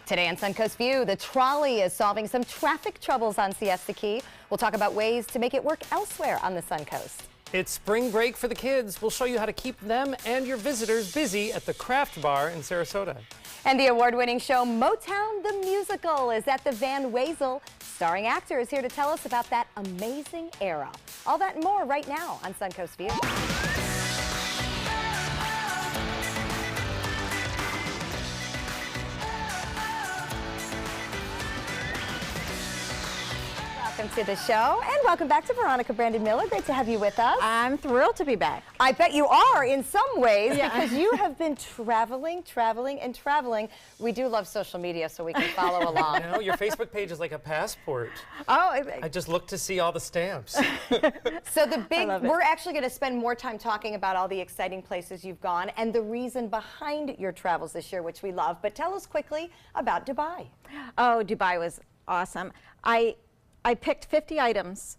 Today on Suncoast View, the trolley is solving some traffic troubles on Siesta Key. We'll talk about ways to make it work elsewhere on the Suncoast. It's spring break for the kids. We'll show you how to keep them and your visitors busy at the Craft Bar in Sarasota. And the award-winning show Motown the Musical is at the Van Wezel. Starring actor is here to tell us about that amazing era. All that and more right now on Suncoast View. Welcome to the show, and welcome back to Veronica Brandon Miller. Great to have you with us. I'm thrilled to be back. I bet you are in some ways, because you have been traveling. We do love social media, so we can follow along. You know, your Facebook page is like a passport. Oh, I just look to see all the stamps. So we're actually going to spend more time talking about all the exciting places you've gone and the reason behind your travels this year, which we love. But tell us quickly about Dubai. Oh, Dubai was awesome. I picked 50 items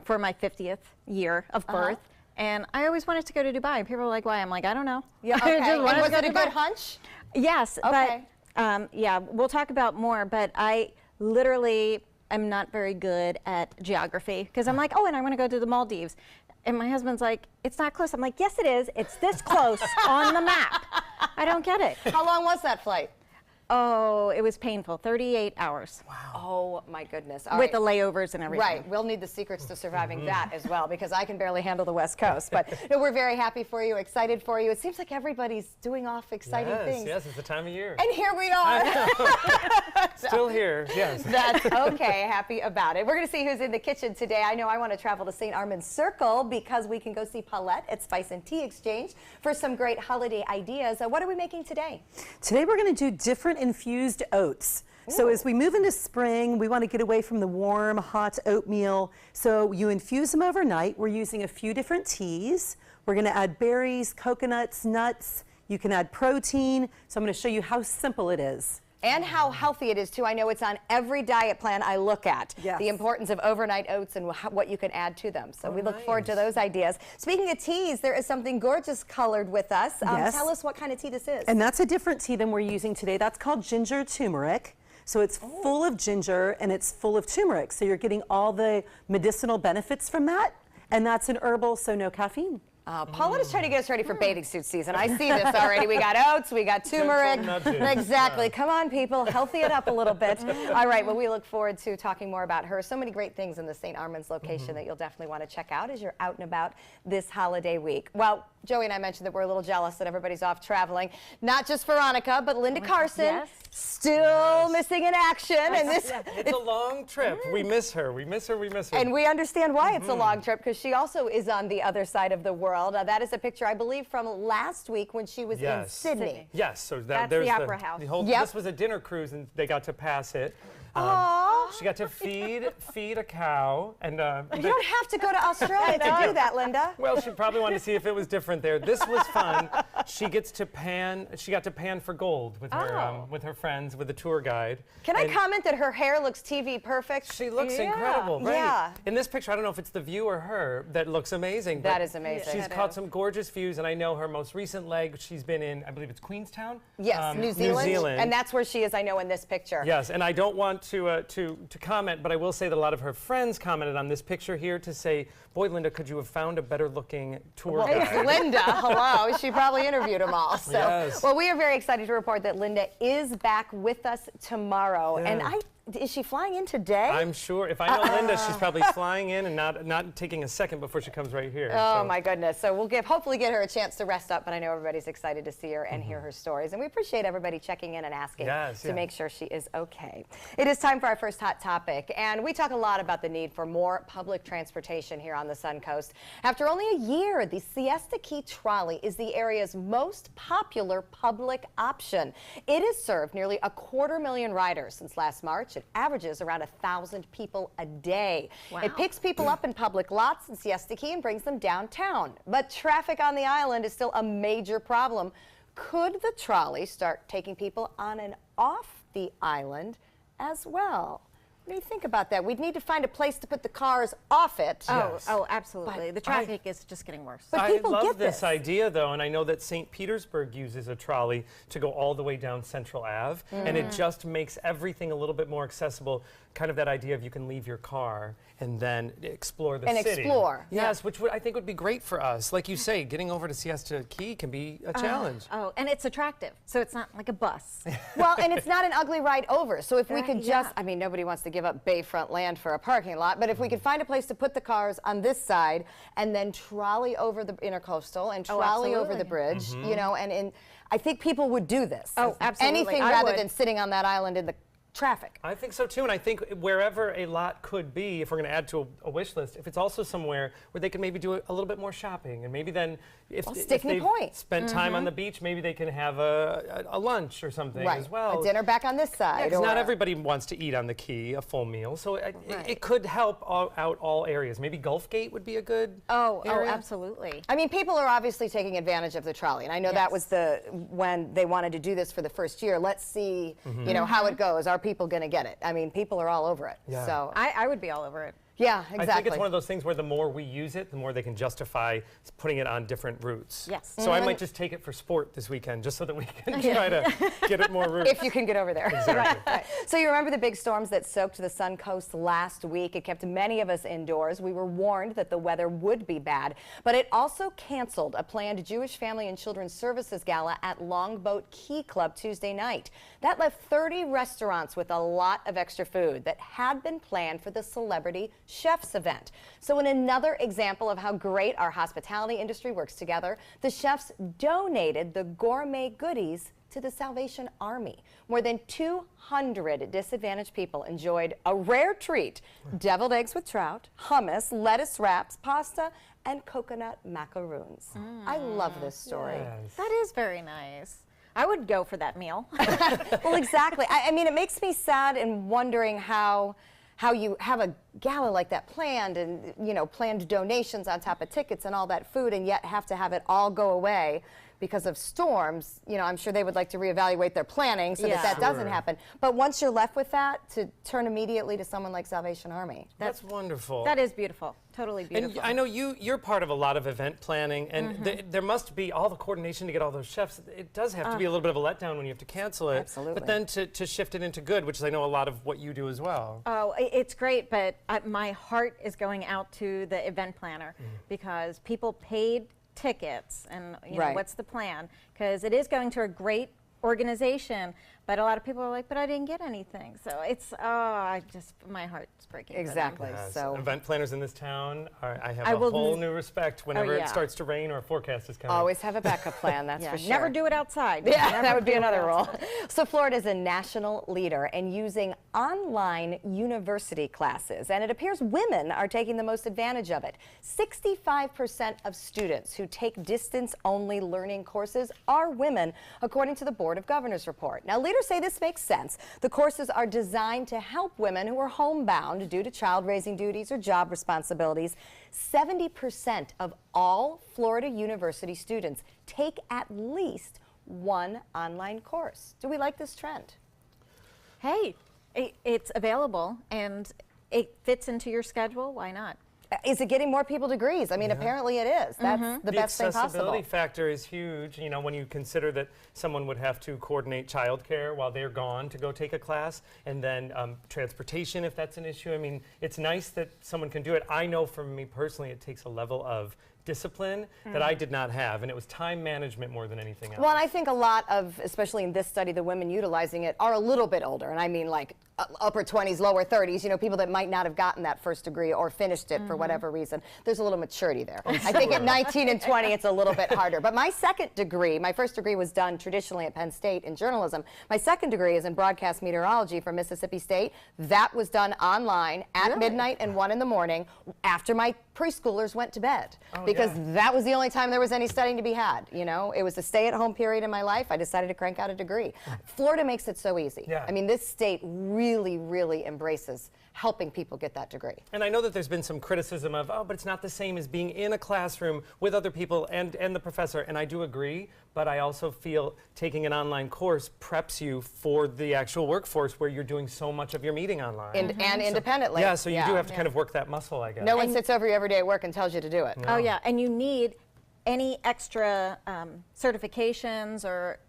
for my 50th year of birth, and I always wanted to go to Dubai. And people were like, "Why?" I'm like, "I don't know." Yeah, okay. And was it a good hunch? Yes, okay. But yeah, we'll talk about more. But I literally am not very good at geography because I'm like, "Oh, and I want to go to the Maldives," and my husband's like, "It's not close." I'm like, "Yes, it is. It's this close on the map." I don't get it. How long was that flight? Oh, it was painful. 38 hours. Wow. Oh, my goodness. With the layovers and everything. Right. We'll need the secrets to surviving that as well, because I can barely handle the West Coast. But no, we're very happy for you, excited for you. It seems like everybody's doing off exciting things. Yes, it's the time of year. And here we are. Still here, yes. That's okay. Happy about it. We're going to see who's in the kitchen today. I know I want to travel to St. Armand's Circle because we can go see Paulette at Spice and Tea Exchange for some great holiday ideas. What are we making today? Today we're going to do different infused oats. Ooh. So as we move into spring, we want to get away from the warm, hot oatmeal. So you infuse them overnight. We're using a few different teas. We're going to add berries, coconuts, nuts. You can add protein. So I'm going to show you how simple it is. And how healthy it is, too. I know it's on every diet plan I look at. Yes. The importance of overnight oats and what you can add to them. So we look forward to those ideas. Speaking of teas, there is something gorgeous colored with us. Yes. Tell us what kind of tea this is. And that's a different tea than we're using today. That's called ginger turmeric. So it's full of ginger and it's full of turmeric. So you're getting all the medicinal benefits from that. And that's an herbal, so no caffeine. Paulette is trying to get us ready for bathing suit season. I see this already. We got oats, we got turmeric. Exactly. Yeah. Come on, people. Healthy it up a little bit. All right. Well, we look forward to talking more about her. So many great things in the St. Armand's location that you'll definitely want to check out as you're out and about this holiday week. Well, Joey and I mentioned that we're a little jealous that everybody's off traveling. Not just Veronica, but Linda Carson, still missing in action. And this it's a long trip. We miss her. We miss her. We miss her. And we understand why it's a long trip, because she also is on the other side of the world. That is a picture, I believe, from last week when she was in Sydney. Yes. So that's there's the Opera House. This was a dinner cruise, and they got to pass it. She got to feed a cow, and you don't have to go to Australia to do that, Linda. Well, she probably wanted to see if it was different there. This was fun. She got to pan for gold with her friends, with the tour guide. Can I comment that her hair looks TV perfect? She looks incredible, right? Yeah. In this picture, I don't know if it's the view or her that looks amazing. That is amazing. She's caught some gorgeous views, and I know her most recent leg. She's been in, I believe it's Queenstown. Yes, New Zealand. And that's where she is, I know, in this picture. Yes, and I don't want to comment, but I will say that a lot of her friends commented on this picture here to say, "Boy, Linda, could you have found a better-looking tour guide?" It's Linda. Hello. She probably interviewed them all. So, well, we are very excited to report that Linda is back with us tomorrow, and is she flying in today? I'm sure. If I know Linda, she's probably flying in and not taking a second before she comes right here. Oh, my goodness. So we'll hopefully get her a chance to rest up, but I know everybody's excited to see her and hear her stories. And we appreciate everybody checking in and asking to make sure she is okay. It is time for our first hot topic, and we talk a lot about the need for more public transportation here on the Suncoast. After only a year, the Siesta Key trolley is the area's most popular public option. It has served nearly 250,000 riders since last March. It averages around 1,000 people a day. Wow. It picks people up in public lots in Siesta Key and brings them downtown. But traffic on the island is still a major problem. Could the trolley start taking people on and off the island as well? What do you think about that? We'd need to find a place to put the cars off it. Oh, absolutely. The traffic is just getting worse. But people I love get this idea, though, and I know that St. Petersburg uses a trolley to go all the way down Central Ave, and it just makes everything a little bit more accessible. Kind of that idea of you can leave your car and then explore the city. Explore. Yes, which I think would be great for us. Like you say, getting over to Siesta Key can be a challenge. Oh, and it's attractive, so it's not like a bus. Well, and it's not an ugly ride over. So if we could just, I mean, nobody wants to give up bayfront land for a parking lot, but if we could find a place to put the cars on this side and then trolley over the intercoastal and trolley over the bridge, you know, and I think people would do this. Oh, absolutely. Anything rather than sitting on that island in the traffic. I think so too, and I think wherever a lot could be, if we're going to add to a wish list, if it's also somewhere where they can maybe do a little bit more shopping, and maybe then if they've spent time on the beach, maybe they can have a lunch or something as well. A dinner back on this side. Because not everybody wants to eat on the Key a full meal, so it could help out all areas. Maybe Gulf Gate would be a good area. Absolutely. I mean, people are obviously taking advantage of the trolley, and I know that was when they wanted to do this for the first year. Let's see, you know, how it goes. Are people going to get it? I mean, people are all over it. Yeah. So I would be all over it. yeah, exactly. I think it's one of those things where the more we use it, the more they can justify putting it on different routes. Yes. So I might just take it for sport this weekend, just so that we can try to get it more routes. If you can get over there. Exactly. Right. So you remember the big storms that soaked the Suncoast last week? It kept many of us indoors. We were warned that the weather would be bad, but it also canceled a planned Jewish Family and Children's Services Gala at Longboat Key Club Tuesday night. That left 30 restaurants with a lot of extra food that had been planned for the celebrity chefs event. So in another example of how great our hospitality industry works together, the chefs donated the gourmet goodies to the Salvation Army. More than 200 disadvantaged people enjoyed a rare treat: deviled eggs with trout, hummus, lettuce wraps, pasta, and coconut macaroons. I love this story. Yes. That is very nice. I would go for that meal. Well, exactly. I mean, it makes me sad and wondering how you have a gala like that planned, and planned donations on top of tickets and all that food, and yet have to have it all go away because of storms. I'm sure they would like to reevaluate their planning so that doesn't happen. But once you're left with that, to turn immediately to someone like Salvation Army. That's wonderful. That is beautiful. Totally beautiful. And I know you're part of a lot of event planning, and there must be all the coordination to get all those chefs. It does have to be a little bit of a letdown when you have to cancel it. Absolutely. But then to shift it into good, which is I know a lot of what you do as well. Oh, it's great, but my heart is going out to the event planner because people paid tickets, and what's the plan? Because it is going to a great organization, but a lot of people are like, but I didn't get anything. So it's, my heart's breaking. Exactly. Yes. So event planners in this town, I have a whole new respect whenever it starts to rain or a forecast is coming. always have a backup plan, that's for sure. Never do it outside. Yeah, that would be another rule. So Florida is a national leader in using online university classes, and it appears women are taking the most advantage of it. 65% of students who take distance-only learning courses are women, according to the Board of Governors report. Now, leaders say this makes sense. The courses are designed to help women who are homebound due to child-raising duties or job responsibilities. 70% of all Florida university students take at least one online course. Do we like this trend? Hey, it's available and it fits into your schedule. Why not? Is it getting more people degrees? I mean, apparently it is. That's the best thing possible. The accessibility factor is huge. When you consider that someone would have to coordinate childcare while they're gone to go take a class, and then transportation if that's an issue. I mean, it's nice that someone can do it. I know for me personally, it takes a level of discipline that I did not have, and it was time management more than anything else. Well, and I think a lot of, especially in this study, the women utilizing it are a little bit older, and I mean like upper 20s, lower 30s, people that might not have gotten that first degree or finished it for whatever reason. There's a little maturity there. I think at 19 and 20, it's a little bit harder. But my second degree, my first degree was done traditionally at Penn State in journalism. My second degree is in broadcast meteorology from Mississippi State. That was done online at midnight and 1 in the morning after my preschoolers went to bed, because that was the only time there was any studying to be had. It was a stay-at-home period in my life. I decided to crank out a degree. Florida makes it so easy. I mean, this state really really, really embraces helping people get that degree. And I know that there's been some criticism of, oh, but it's not the same as being in a classroom with other people and the professor, and I do agree, but I also feel taking an online course preps you for the actual workforce where you're doing so much of your meeting online. And independently. Yeah, so you do have to kind of work that muscle, I guess. No one sits over you every day at work and tells you to do it. No. Oh yeah, and you need any extra certifications or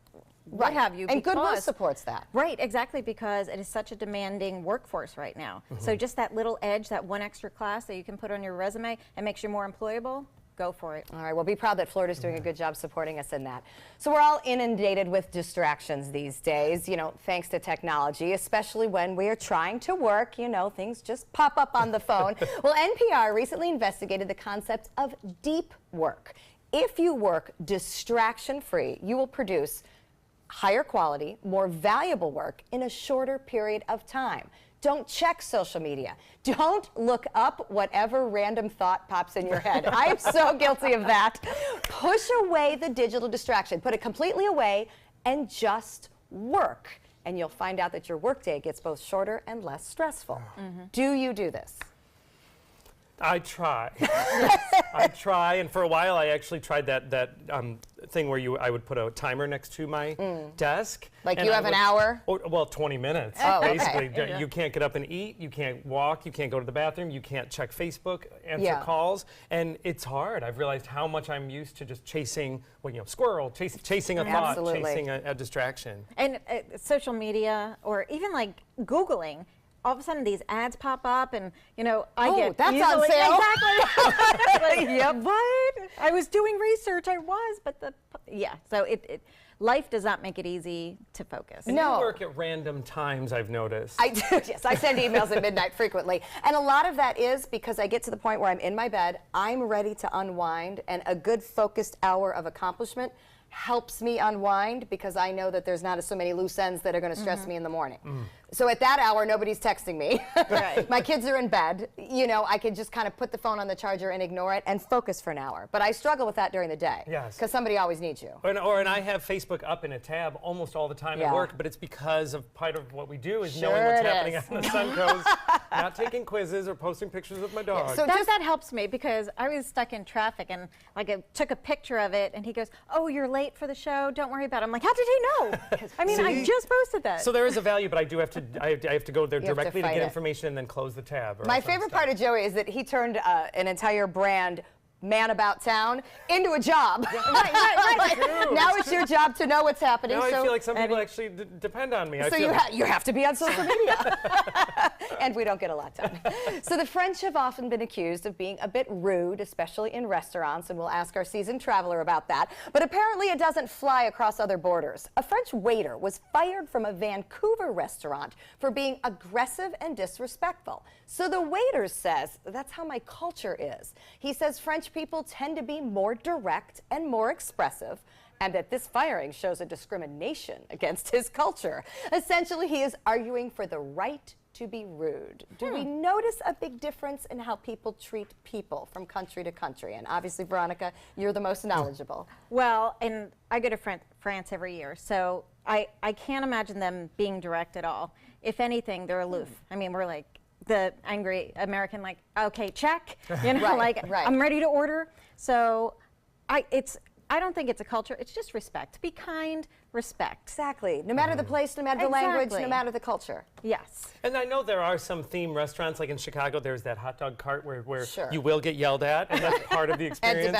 what have you. And Goodwill supports that. Right, exactly, because it is such a demanding workforce right now. So just that little edge, that one extra class that you can put on your resume and makes you more employable, go for it. All right, well, be proud that Florida's doing a good job supporting us in that. So we're all inundated with distractions these days, you know, thanks to technology, especially when we are trying to work, you know, things just pop up on the phone. Well, NPR recently investigated the concept of deep work. If you work distraction-free, you will produce higher quality, more valuable work in a shorter period of time. Don't check social media. Don't look up whatever random thought pops in your head. I am so guilty of that. Push away the digital distraction. Put it completely away and just work. And you'll find out that your workday gets both shorter and less stressful. Do you do this? I try. I try, and for a while I actually tried that thing where I would put a timer next to my desk. Like you have an hour? Well, 20 minutes, basically. Okay. You can't get up and eat, you can't walk, you can't go to the bathroom, you can't check Facebook, answer calls, and it's hard. I've realized how much I'm used to just chasing, well, you know, squirrel, chasing a thought, chasing a distraction. And social media, or even like Googling, all of a sudden these ads pop up and, you know, I get that's easily, on sale. Exactly. Like, yep. What? I was doing research, I was, but so life does not make it easy to focus. And you work at random times, I've noticed. I do, yes. I send emails at midnight frequently. And a lot of that is because I get to the point where I'm in my bed, I'm ready to unwind, and a good focused hour of accomplishment helps me unwind because I know that there's not so many loose ends that are going to stress me in the morning. So at that hour, nobody's texting me. Right. My kids are in bed. You know, I can just kind of put the phone on the charger and ignore it and focus for an hour. But I struggle with that during the day. Yes. Because somebody always needs you. And I have Facebook up in a tab almost all the time at work, but it's because of part of what we do is knowing what's happening on the Suncoast, not taking quizzes or posting pictures of my dog. So that helps me because I was stuck in traffic and like I took a picture of it and he goes, "Oh, you're late for the show. Don't worry about it." I'm like, "How did he know?" I mean, I just posted that. So there is a value, but I do have to. I have to go there directly to get information and then close the tab. My favorite part of Joey is that he turned an entire brand, Man About Town, into a job. Right. Now it's your job to know what's happening. Now I feel like some people actually depend on me. So you have to be on social media. And we don't get a lot done. So the French have often been accused of being a bit rude, especially in restaurants, and we'll ask our seasoned traveler about that. But apparently it doesn't fly across other borders. A French waiter was fired from a Vancouver restaurant for being aggressive and disrespectful. So the waiter says, "That's how my culture is." He says French people tend to be more direct and more expressive, and that this firing shows a discrimination against his culture. Essentially, he is arguing for the right to be rude. Do we notice a big difference in how people treat people from country to country? And obviously, Veronica, you're the most knowledgeable. Well, and I go to France every year, so I can't imagine them being direct at all. If anything, they're aloof. I mean, we're like the angry American, like, okay, check, you know, I'm ready to order. So I don't think it's a culture, it's just respect. Be kind, respect. Exactly. No matter the place, no matter the language, no matter the culture. Yes. And I know there are some theme restaurants, like in Chicago, there's that hot dog cart where you will get yelled at, and that's part of the experience.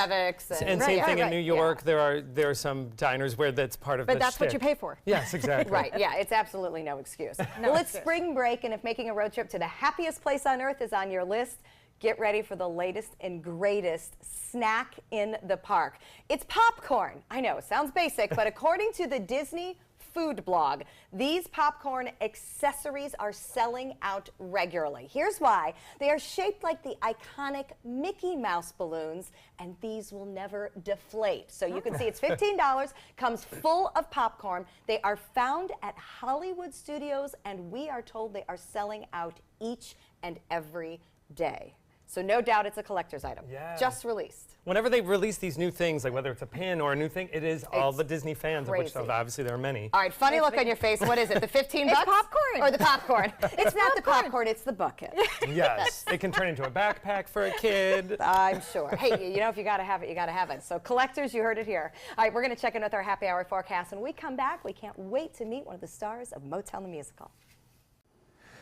And same thing in New York, there are some diners where that's part of the But that's what you pay for. Yes, exactly. Right, yeah, it's absolutely no excuse. Well, it's spring break, and if making a road trip to the happiest place on earth is on your list, get ready for the latest and greatest snack in the park. It's popcorn. I know, it sounds basic, but according to the Disney food blog, these popcorn accessories are selling out regularly. Here's why. They are shaped like the iconic Mickey Mouse balloons, and these will never deflate. So you can see it's $15, comes full of popcorn. They are found at Hollywood Studios, and we are told they are selling out each and every day. So no doubt it's a collector's item. Yeah. Just released. Whenever they release these new things, like whether it's a pin or a new thing, it is all the Disney fans, of which obviously there are many. All right, funny look on your face. What is it, the 15 bucks? It's popcorn. Or the popcorn. It's not the popcorn, it's the bucket. Yes, it can turn into a backpack for a kid. I'm sure. Hey, you know, if you got to have it, you got to have it. So collectors, you heard it here. All right, we're going to check in with our happy hour forecast. When we come back, we can't wait to meet one of the stars of Motown the Musical.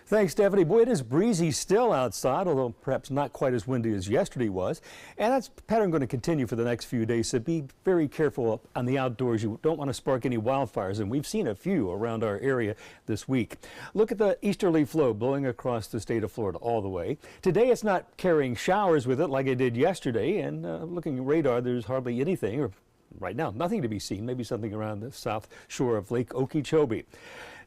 Thanks, Stephanie. Boy, it is breezy still outside, although perhaps not quite as windy as yesterday was. And that's pattern going to continue for the next few days, so be very careful on the outdoors. You don't want to spark any wildfires, and we've seen a few around our area this week. Look at the easterly flow blowing across the state of Florida all the way. Today it's not carrying showers with it like it did yesterday, and looking at radar, there's hardly anything, or right now, nothing to be seen, maybe something around the south shore of Lake Okeechobee.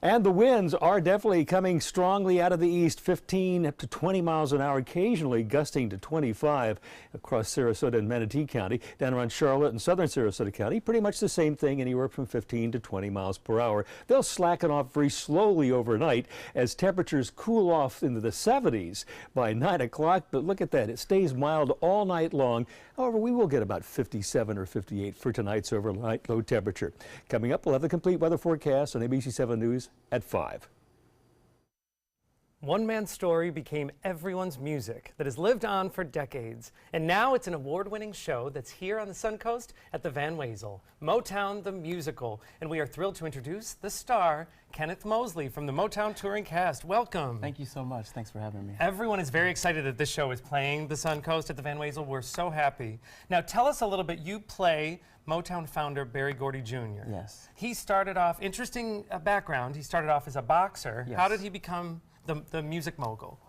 And the winds are definitely coming strongly out of the east, 15 up to 20 miles an hour, occasionally gusting to 25 across Sarasota and Manatee County. Down around Charlotte and southern Sarasota County, pretty much the same thing, anywhere from 15 to 20 miles per hour. They'll slacken off very slowly overnight as temperatures cool off into the 70s by 9 o'clock. But look at that, it stays mild all night long. However, we will get about 57 or 58 for tonight's overnight low temperature. Coming up, we'll have the complete weather forecast on ABC 7 News at 5. One man's story became everyone's music that has lived on for decades. And now it's an award-winning show that's here on the Suncoast at the Van Wezel, Motown the Musical. And we are thrilled to introduce the star, Kenneth Mosley from the Motown touring cast. Welcome. Thank you so much. Thanks for having me. Everyone is very excited that this show is playing the Suncoast at the Van Wezel. We're so happy. Now tell us a little bit. You play Motown founder Berry Gordy Jr. Yes. He started off, interesting background, he started off as a boxer. Yes. How did he become the music mogul?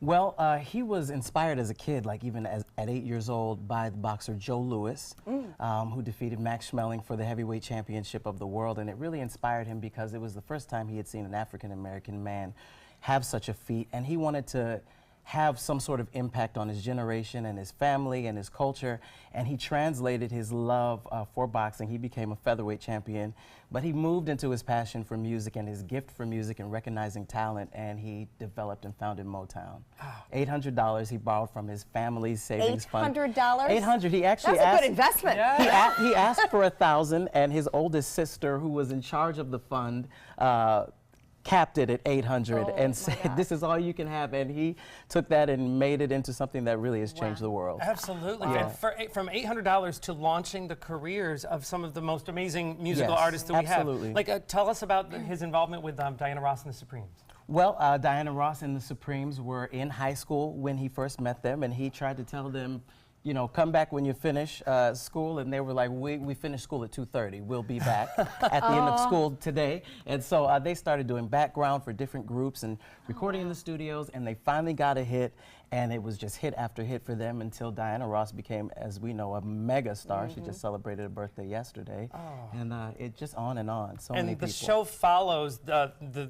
Well, he was inspired as a kid, like even at 8 years old, by the boxer Joe Louis, who defeated Max Schmeling for the heavyweight championship of the world. And it really inspired him because it was the first time he had seen an African-American man have such a feat. And he wanted to have some sort of impact on his generation and his family and his culture, and he translated his love for boxing. He became a featherweight champion, but he moved into his passion for music and his gift for music and recognizing talent, and he developed and founded Motown. $800 he borrowed from his family's savings fund. $800? $800. He actually That's a asked, good investment. Yeah. he asked for $1,000, and his oldest sister, who was in charge of the fund, capped it at $800 and said, this is all you can have. And he took that and made it into something that really has changed the world. Absolutely. Yeah. And from $800 to launching the careers of some of the most amazing musical artists that we absolutely. have. Like, tell us about his involvement with Diana Ross and the Supremes. Well, Diana Ross and the Supremes were in high school when he first met them, and he tried to tell them, you know, come back when you finish school, and they were like, we finished school at 2:30. We'll be back at the end of school today. And so they started doing background for different groups and recording in the studios, and they finally got a hit, and it was just hit after hit for them until Diana Ross became, as we know, a mega star. She just celebrated her birthday yesterday, and it just on and on. So many people. And the show follows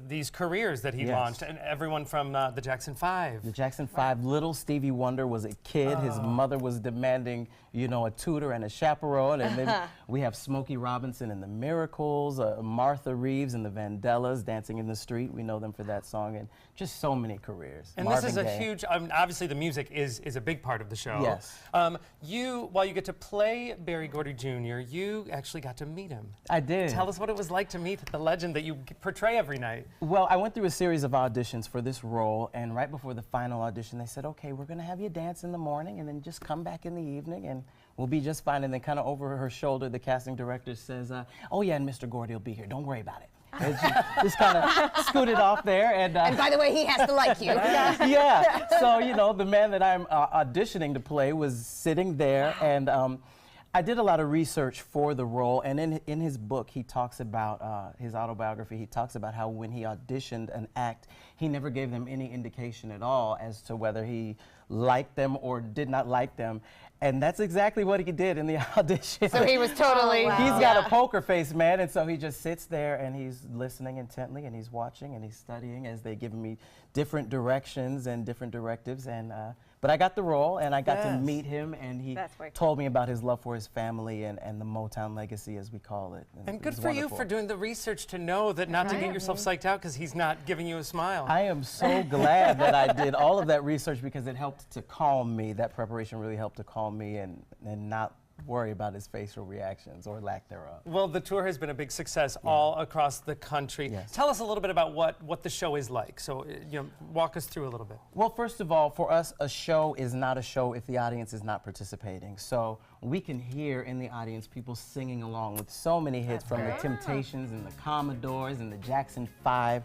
these careers that he launched, and everyone from the Jackson 5. The Jackson 5, little Stevie Wonder was a kid. His mother was demanding, you know, a tutor and a chaperone. And then we have Smokey Robinson and the Miracles, Martha Reeves and the Vandellas, Dancing in the Street. We know them for that song, and just so many careers. And Marvin this is a Gaye. huge, obviously the music is a big part of the show. Yes. While you get to play Berry Gordy Jr., you actually got to meet him. I did. Tell us what it was like to meet the legend that you portray every night. Well, I went through a series of auditions for this role, and right before the final audition, they said, okay, we're going to have you dance in the morning and then just come back in the evening and we'll be just fine. And then kind of over her shoulder, the casting director says, oh yeah, and Mr. Gordy will be here. Don't worry about it. And she just kind of scooted off there. And by the way, he has to like you. Yeah. So, you know, the man that I'm auditioning to play was sitting there, and I did a lot of research for the role, and in his book, he talks about, his autobiography, he talks about how when he auditioned an act, he never gave them any indication at all as to whether he liked them or did not like them. And that's exactly what he did in the audition. So he was totally... He's got a poker face, man, and so he just sits there and he's listening intently and he's watching and he's studying as they give me different directions and different directives. And But I got the role, and I got to meet him, and he told me about his love for his family and the Motown legacy, as we call it. And good for you for doing the research to know that not to get yourself psyched out because he's not giving you a smile. I am so glad that I did all of that research because it helped to calm me. That preparation really helped to calm me and not worry about his facial reactions or lack thereof. Well, the tour has been a big success all across the country. Yes. Tell us a little bit about what the show is like. So, walk us through a little bit. Well, first of all, for us, a show is not a show if the audience is not participating. So we can hear in the audience people singing along with so many hits from the Temptations and the Commodores and the Jackson 5.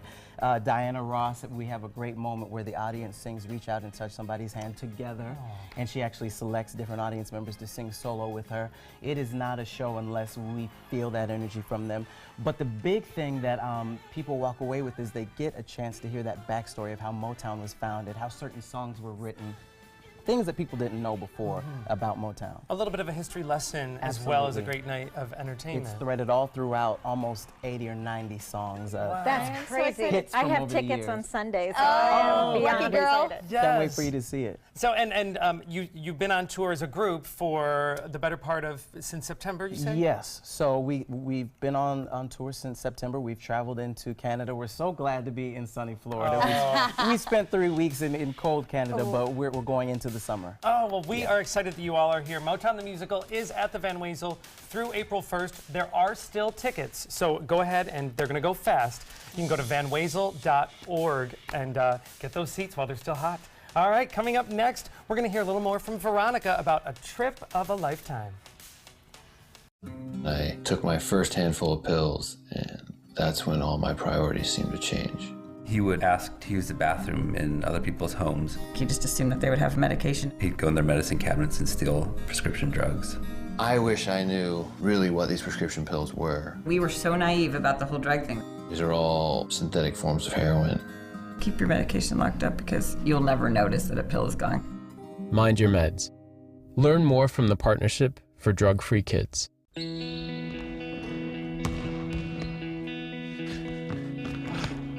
Diana Ross, we have a great moment where the audience sings Reach Out and Touch Somebody's Hand together, and she actually selects different audience members to sing solo with her. It is not a show unless we feel that energy from them. But the big thing that people walk away with is they get a chance to hear that backstory of how Motown was founded, how certain songs were written, things that people didn't know before about Motown. A little bit of a history lesson as well as a great night of entertainment. It's threaded all throughout almost 80 or 90 songs. That's crazy. I have tickets on Sundays. Oh, lucky girl. Can't wait for you to see it. So, you've been on tour as a group for the better part of, since September, you said? Yes. So we've been on tour since September. We've traveled into Canada. We're so glad to be in sunny Florida. We spent 3 weeks in cold Canada, but we're going into the summer. Oh, well, we are excited that you all are here. Motown the Musical is at the Van Wezel through April 1st. There are still tickets, so go ahead, and they're going to go fast. You can go to vanwezel.org and get those seats while they're still hot. All right, coming up next, we're going to hear a little more from Veronica about a trip of a lifetime. I took my first handful of pills, and that's when all my priorities seemed to change. He would ask to use the bathroom in other people's homes. He just assumed that they would have medication. He'd go in their medicine cabinets and steal prescription drugs. I wish I knew really what these prescription pills were. We were so naive about the whole drug thing. These are all synthetic forms of heroin. Keep your medication locked up because you'll never notice that a pill is gone. Mind your meds. Learn more from the Partnership for Drug-Free Kids.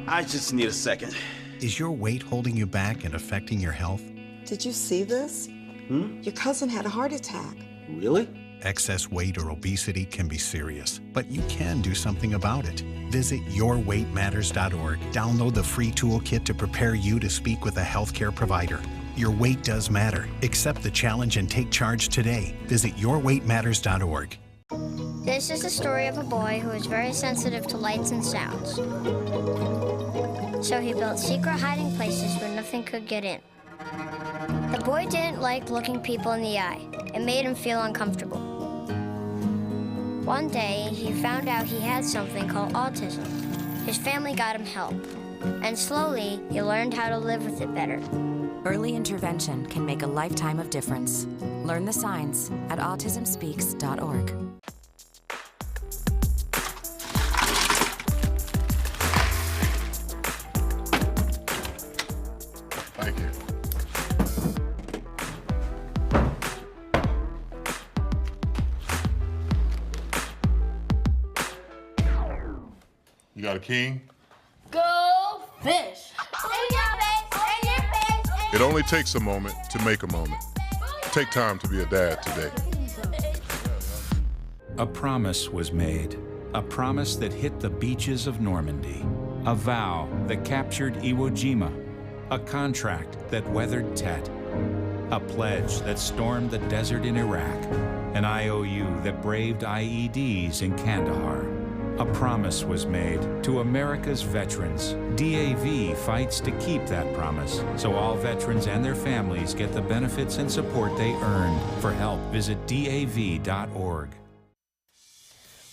I just need a second. Is your weight holding you back and affecting your health? Did you see this? Your cousin had a heart attack. Really? Excess weight or obesity can be serious, but you can do something about it. Visit yourweightmatters.org. Download the free toolkit to prepare you to speak with a healthcare provider. Your weight does matter. Accept the challenge and take charge today. Visit yourweightmatters.org. This is the story of a boy who was very sensitive to lights and sounds. So he built secret hiding places where nothing could get in. The boy didn't like looking people in the eye. It made him feel uncomfortable. One day, he found out he had something called autism. His family got him help, and slowly, he learned how to live with it better. Early intervention can make a lifetime of difference. Learn the signs at autismspeaks.org. Thank you. You got a king? Go fish! It only takes a moment to make a moment. Take time to be a dad today. A promise was made. A promise that hit the beaches of Normandy. A vow that captured Iwo Jima. A contract that weathered Tet. A pledge that stormed the desert in Iraq. An IOU that braved IEDs in Kandahar. A promise was made to America's veterans. DAV fights to keep that promise, so all veterans and their families get the benefits and support they earned. For help, visit DAV.org.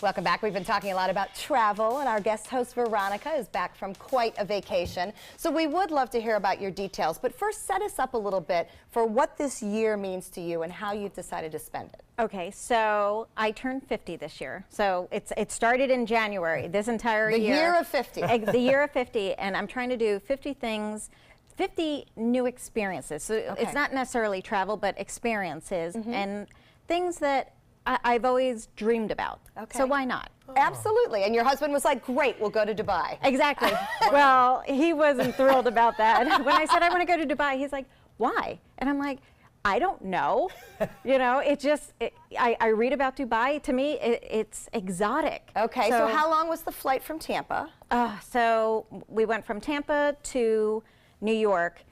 Welcome back. We've been talking a lot about travel, and our guest host Veronica is back from quite a vacation. So we would love to hear about your details, but first set us up a little bit for what this year means to you and how you've decided to spend it. Okay, so I turned 50 this year. So it started in January, this entire year. The year of 50. The year of 50, and I'm trying to do 50 things, 50 new experiences. So it's not necessarily travel, but experiences and things that I've always dreamed about. Okay. So why not? Absolutely. And your husband was like, great, we'll go to Dubai. Exactly. Well, he wasn't thrilled about that. When I said I want to go to Dubai, he's like, why? And I'm like, I don't know. You know, I read about Dubai. To me, it's exotic. Okay, so how long was the flight from Tampa? So we went from Tampa to New York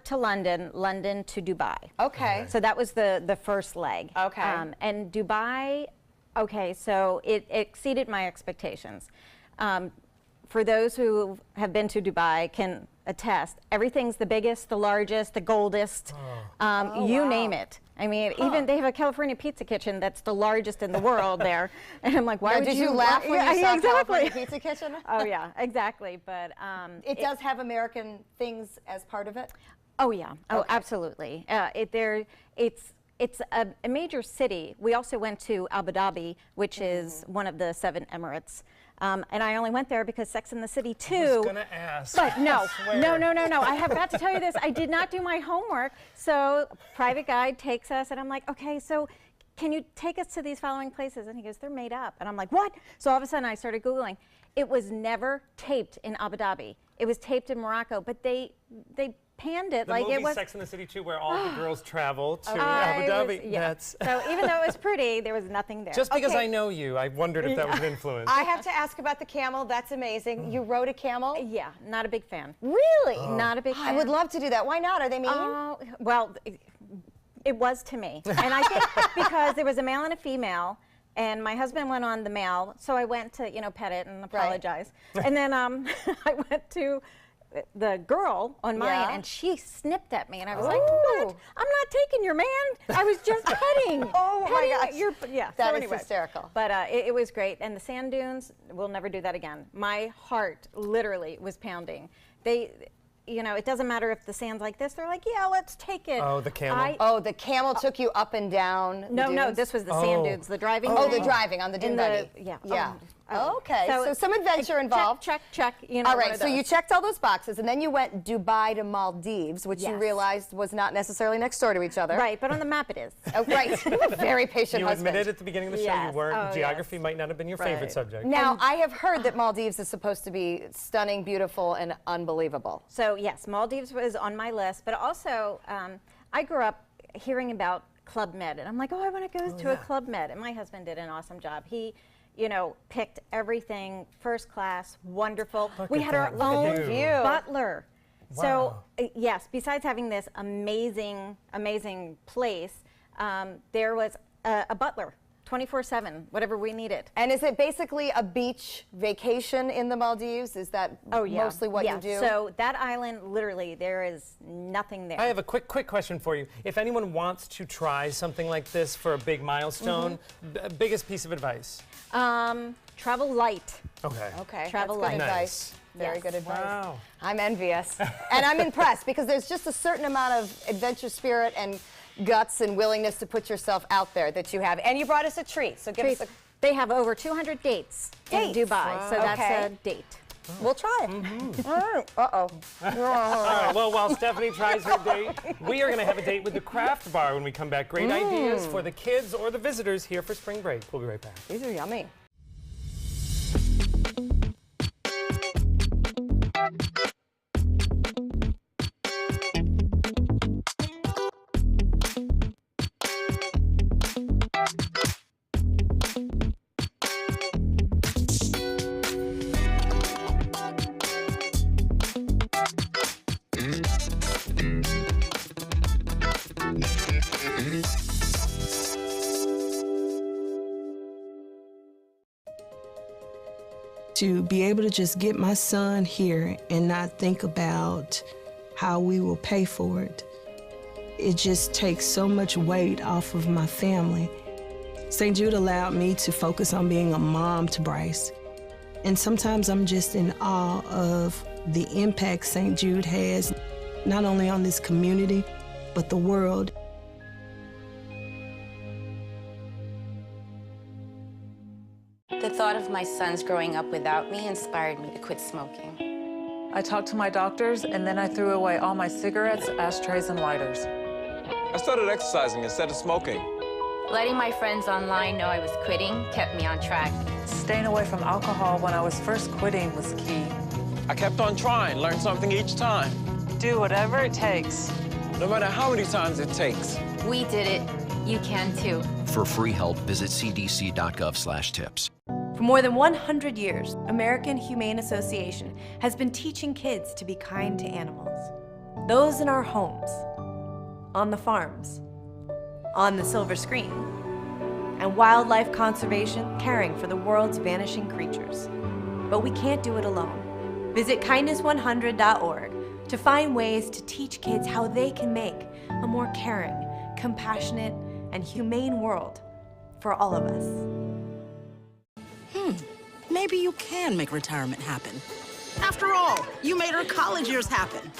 to London, London to Dubai. Okay. So that was the first leg. Okay. And Dubai, okay, so it exceeded my expectations. For those who have been to Dubai can attest, everything's the biggest, the largest, the goldest, you name it. I mean, even they have a California pizza kitchen that's the largest in the world there. And I'm like, why would did you laugh when you saw California Pizza Kitchen? Oh yeah, exactly. But it does have American things as part of it? Oh yeah, oh absolutely. It's a major city. We also went to Abu Dhabi, which is one of the 7 Emirates. And I only went there because Sex and the City 2. I was gonna ask. But no. I have got to tell you this. I did not do my homework. So private guide takes us, and I'm like, okay, so can you take us to these following places? And he goes, they're made up. And I'm like, what? So all of a sudden I started Googling. It was never taped in Abu Dhabi. It was taped in Morocco, but they panned it like it was. Sex and the City 2, where all the girls travel to Abu Dhabi. So even though it was pretty, there was nothing there. Just because I know you, I wondered if that was an influence. I have to ask about the camel. That's amazing. You rode a camel? Yeah, not a big fan. Really? Not a big fan. I would love to do that. Why not? Are they mean? Well, it was to me. And I think because there was a male and a female, and my husband went on the male, so I went to, pet it and apologize. Right. And then I went to the girl on mine, and she snipped at me, and I was like, what? I'm not taking your man. I was just petting. My gosh. That is anyway, hysterical. But it was great. And the sand dunes, we'll never do that again. My heart literally was pounding. It doesn't matter if the sand's like this. They're like, yeah, let's take it. Oh, the camel. The camel took you up and down. No, this was the sand dunes, the driving. The driving on the dune buggy. Yeah. Okay, so some adventure involved. Check. All right, so you checked all those boxes, and then you went Dubai to Maldives, which you realized was not necessarily next door to each other. Right, but on the map it is. Oh, right. You have a very patient husband. You admitted at the beginning of the show you weren't. Geography might not have been your favorite subject. Now, I have heard that Maldives is supposed to be stunning, beautiful, and unbelievable. So, yes, Maldives was on my list, but also I grew up hearing about Club Med, and I'm like, I want to go to a Club Med, and my husband did an awesome job. He picked everything first class, wonderful. We had our own butler. Wow. So, yes, besides having this amazing place, there was a butler, 24/7, whatever we needed. And is it basically a beach vacation in the Maldives? Is that mostly what you do? So that island, literally, there is nothing there. I have a quick question for you. If anyone wants to try something like this for a big milestone, biggest piece of advice? Travel light. Okay. Travel light. Advice. Very good advice. Wow. I'm envious. And I'm impressed because there's just a certain amount of adventure spirit and guts and willingness to put yourself out there that you have. And you brought us a treat. So give us a... They have over 200 dates in Dubai. So that's a date. We'll try it. All right, well, while Stephanie tries her date, we are going to have a date with the Craft Bar when we come back. Great ideas for the kids or the visitors here for spring break. We'll be right back. These are yummy. To be able to just get my son here and not think about how we will pay for it, it just takes so much weight off of my family. St. Jude allowed me to focus on being a mom to Bryce. And sometimes I'm just in awe of the impact St. Jude has, not only on this community, but the world. The thought of my sons growing up without me inspired me to quit smoking. I talked to my doctors, and then I threw away all my cigarettes, ashtrays, and lighters. I started exercising instead of smoking. Letting my friends online know I was quitting kept me on track. Staying away from alcohol when I was first quitting was key. I kept on trying, learned something each time. Do whatever it takes. no matter how many times it takes. We did it. You can too. For free help, visit cdc.gov/tips. For more than 100 years, American Humane Association has been teaching kids to be kind to animals. Those in our homes, on the farms, on the silver screen, and wildlife conservation, caring for the world's vanishing creatures. But we can't do it alone. Visit kindness100.org to find ways to teach kids how they can make a more caring, compassionate, and humane world for all of us. Maybe you can make retirement happen. After all, you made her college years happen.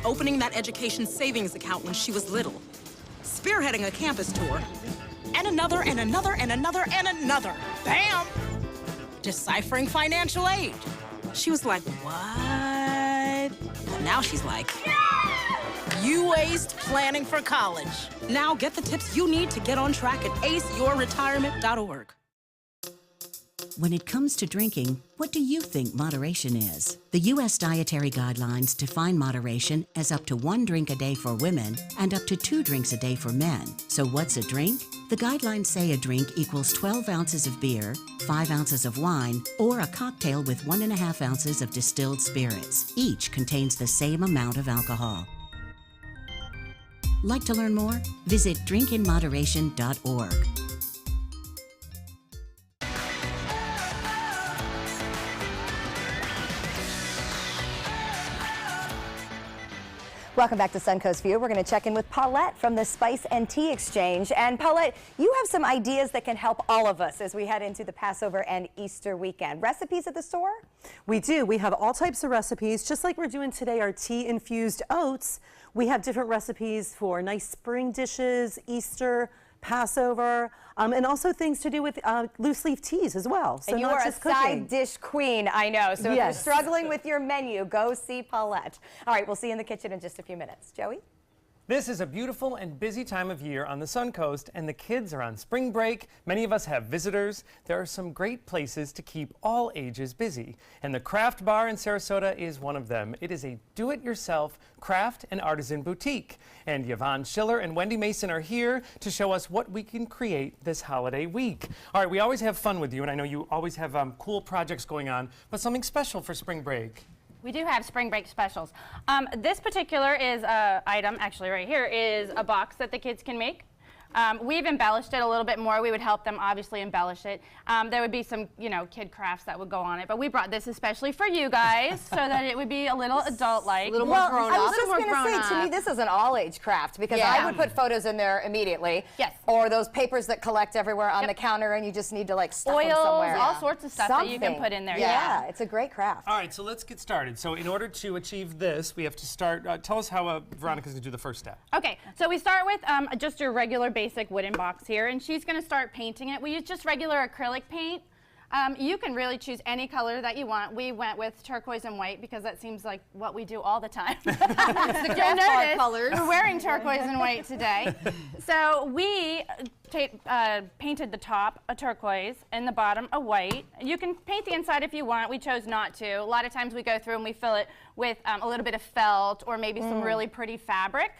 Opening that education savings account when she was little. Spearheading a campus tour. And another, and another, and another, and another. Bam! Deciphering financial aid. She was like, what? But now she's like, you aced planning for college. Now get the tips you need to get on track at aceyourretirement.org. When it comes to drinking, what do you think moderation is? The U.S. Dietary Guidelines define moderation as up to 1 drink a day for women and up to 2 drinks a day for men. So what's a drink? The guidelines say a drink equals 12 ounces of beer, 5 ounces of wine, or a cocktail with 1.5 ounces of distilled spirits. Each contains the same amount of alcohol. Like to learn more? Visit drinkinmoderation.org. Welcome back to Suncoast View. We're going to check in with Paulette from the Spice and Tea Exchange. And Paulette, you have some ideas that can help all of us as we head into the Passover and Easter weekend. Recipes at the store? We do. We have all types of recipes. Just like we're doing today, our tea-infused oats, we have different recipes for nice spring dishes, Easter, Passover, and also things to do with loose leaf teas as well. So and you are a side dish queen, I know. So if you're struggling with your menu, go see Paulette. All right, we'll see you in the kitchen in just a few minutes. Joey? This is a beautiful and busy time of year on the Suncoast, and the kids are on spring break. Many of us have visitors. There are some great places to keep all ages busy, and the Craft Bar in Sarasota is one of them. It is a do-it-yourself craft and artisan boutique, and Yvonne Schiller and Wendy Mason are here to show us what we can create this holiday week. All right, we always have fun with you, and I know you always have cool projects going on, but something special for spring break. We do have spring break specials. This particular item, actually right here, is a box that the kids can make. We've embellished it a little bit more. We would help them obviously embellish it. There would be some, kid crafts that would go on it, but we brought this especially for you guys so that it would be a little adult-like. A little more grown up. I was just going to say, to me, this is an all-age craft because I would put photos in there immediately. Yes. Or those papers that collect everywhere on the counter and you just need to stuff them somewhere. All sorts of stuff that you can put in there. Yeah, it's a great craft. All right, so let's get started. So in order to achieve this, we have to start, tell us how Veronica's going to do the first step. Okay, so we start with just your regular basic wooden box here, and she's going to start painting it. We use just regular acrylic paint. You can really choose any color that you want. We went with turquoise and white because that seems like what we do all the time. It's the craft bar colors. We're wearing turquoise and white today. So we painted the top a turquoise and the bottom a white. You can paint the inside if you want. We chose not to. A lot of times we go through and we fill it with a little bit of felt or maybe some really pretty fabric.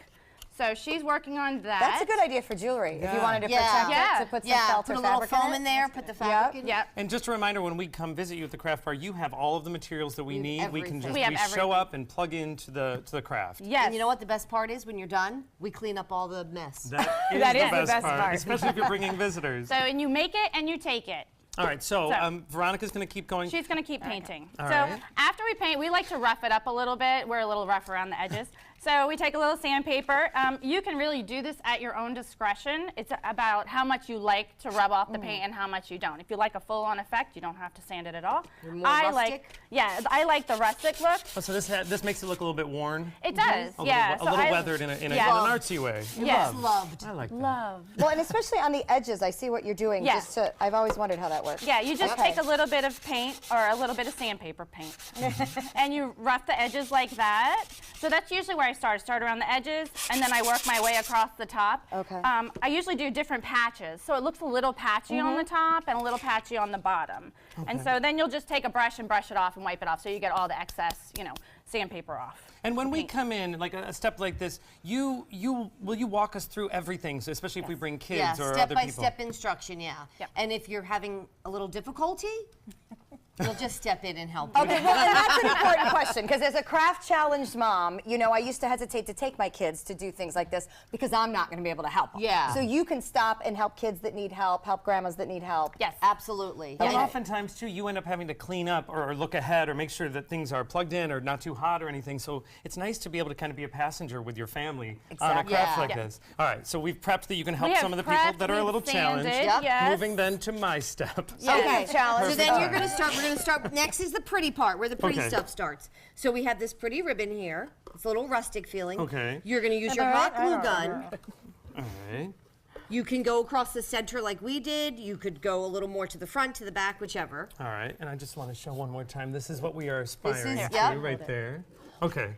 So she's working on that. That's a good idea for jewelry. If you wanted to protect it, to put some felt or fabric in it. Put a little foam in there, put the fabric in. Yep. And just a reminder, when we come visit you at the craft bar, you have all of the materials that we need. We can just show up and plug into the craft. Yes. And you know what the best part is? When you're done, we clean up all the mess. That is the best part, especially if you're bringing visitors. So, and you make it and you take it. All right, so Veronica's going to keep going. She's going to keep painting. All so right. After we paint, we like to rough it up a little bit. We're a little rough around the edges. So we take a little sandpaper. You can really do this at your own discretion. It's about how much you like to rub off the paint and how much you don't. If you like a full-on effect, you don't have to sand it at all. You're more rustic? I like the rustic look. Oh, so this makes it look a little bit worn? It does, A little weathered in an artsy way. Yes. Loved. I like that. Loved. Well, and especially on the edges, I see what you're doing. Yeah. I've always wondered how that works. Yeah, you just take a little bit of paint or a little bit of sandpaper paint and you rough the edges like that. So that's usually where I start around the edges and then I work my way across the top. Okay. I usually do different patches. So it looks a little patchy on the top and a little patchy on the bottom. Okay. And so then you'll just take a brush and brush it off and wipe it off so you get all the excess, sandpaper off. And when we come in, like a step like this, will you walk us through everything, so especially if we bring kids or other people? Step-by-step instruction, yeah. Yep. And if you're having a little difficulty, we'll just step in and help Okay, you. well, and that's an important question, because as a craft-challenged mom, you know, I used to hesitate to take my kids to do things like this because I'm not going to be able to help them. Yeah. So you can stop and help kids that need help grandmas that need help. Yes. Absolutely. And oftentimes, too, you end up having to clean up or look ahead or make sure that things are plugged in or not too hot or anything. So it's nice to be able to kind of be a passenger with your family on a craft like this. All right, so we've prepped that you can help some of the people that are a little challenged. Yes. Moving then to my step. Okay, challenge. So then you're going to start, we're going to start, next is the pretty part, where the pretty stuff starts. So we have this pretty ribbon here. It's a little rustic feeling. Okay. You're going to use your hot glue gun. All right. You can go across the center like we did. You could go a little more to the front, to the back, whichever. All right, and I just want to show one more time. This is what we are aspiring to right there. Okay.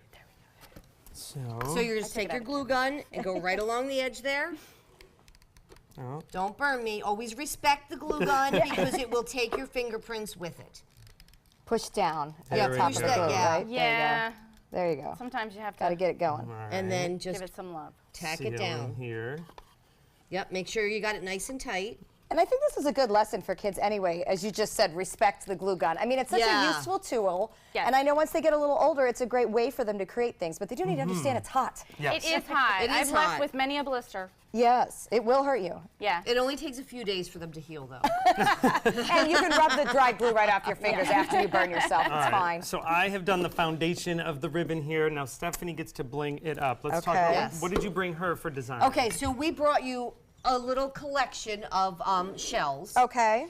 So you're going to take your glue gun and go right along the edge there. Oh. Don't burn me. Always respect the glue gun because it will take your fingerprints with it. Push down at There the we top of go. the glue, right? Yeah. There you go. Sometimes you have to Got to get it going. All right. And then just give it some love. tack Seal it down. here. Yep, make sure you got it nice and tight. And I think this is a good lesson for kids anyway, as you just said, respect the glue gun. I mean, it's such a useful tool, and I know once they get a little older, it's a great way for them to create things, but they do need to understand it's hot. Yes. It is hot. I've left with many a blister. Yes, it will hurt you. Yeah. It only takes a few days for them to heal, though. And you can rub the dry glue right off your fingers after you burn yourself. It's fine. So I have done the foundation of the ribbon here. Now Stephanie gets to bling it up. Let's talk about what did you bring her for design? Okay, so we brought you a little collection of shells. Okay.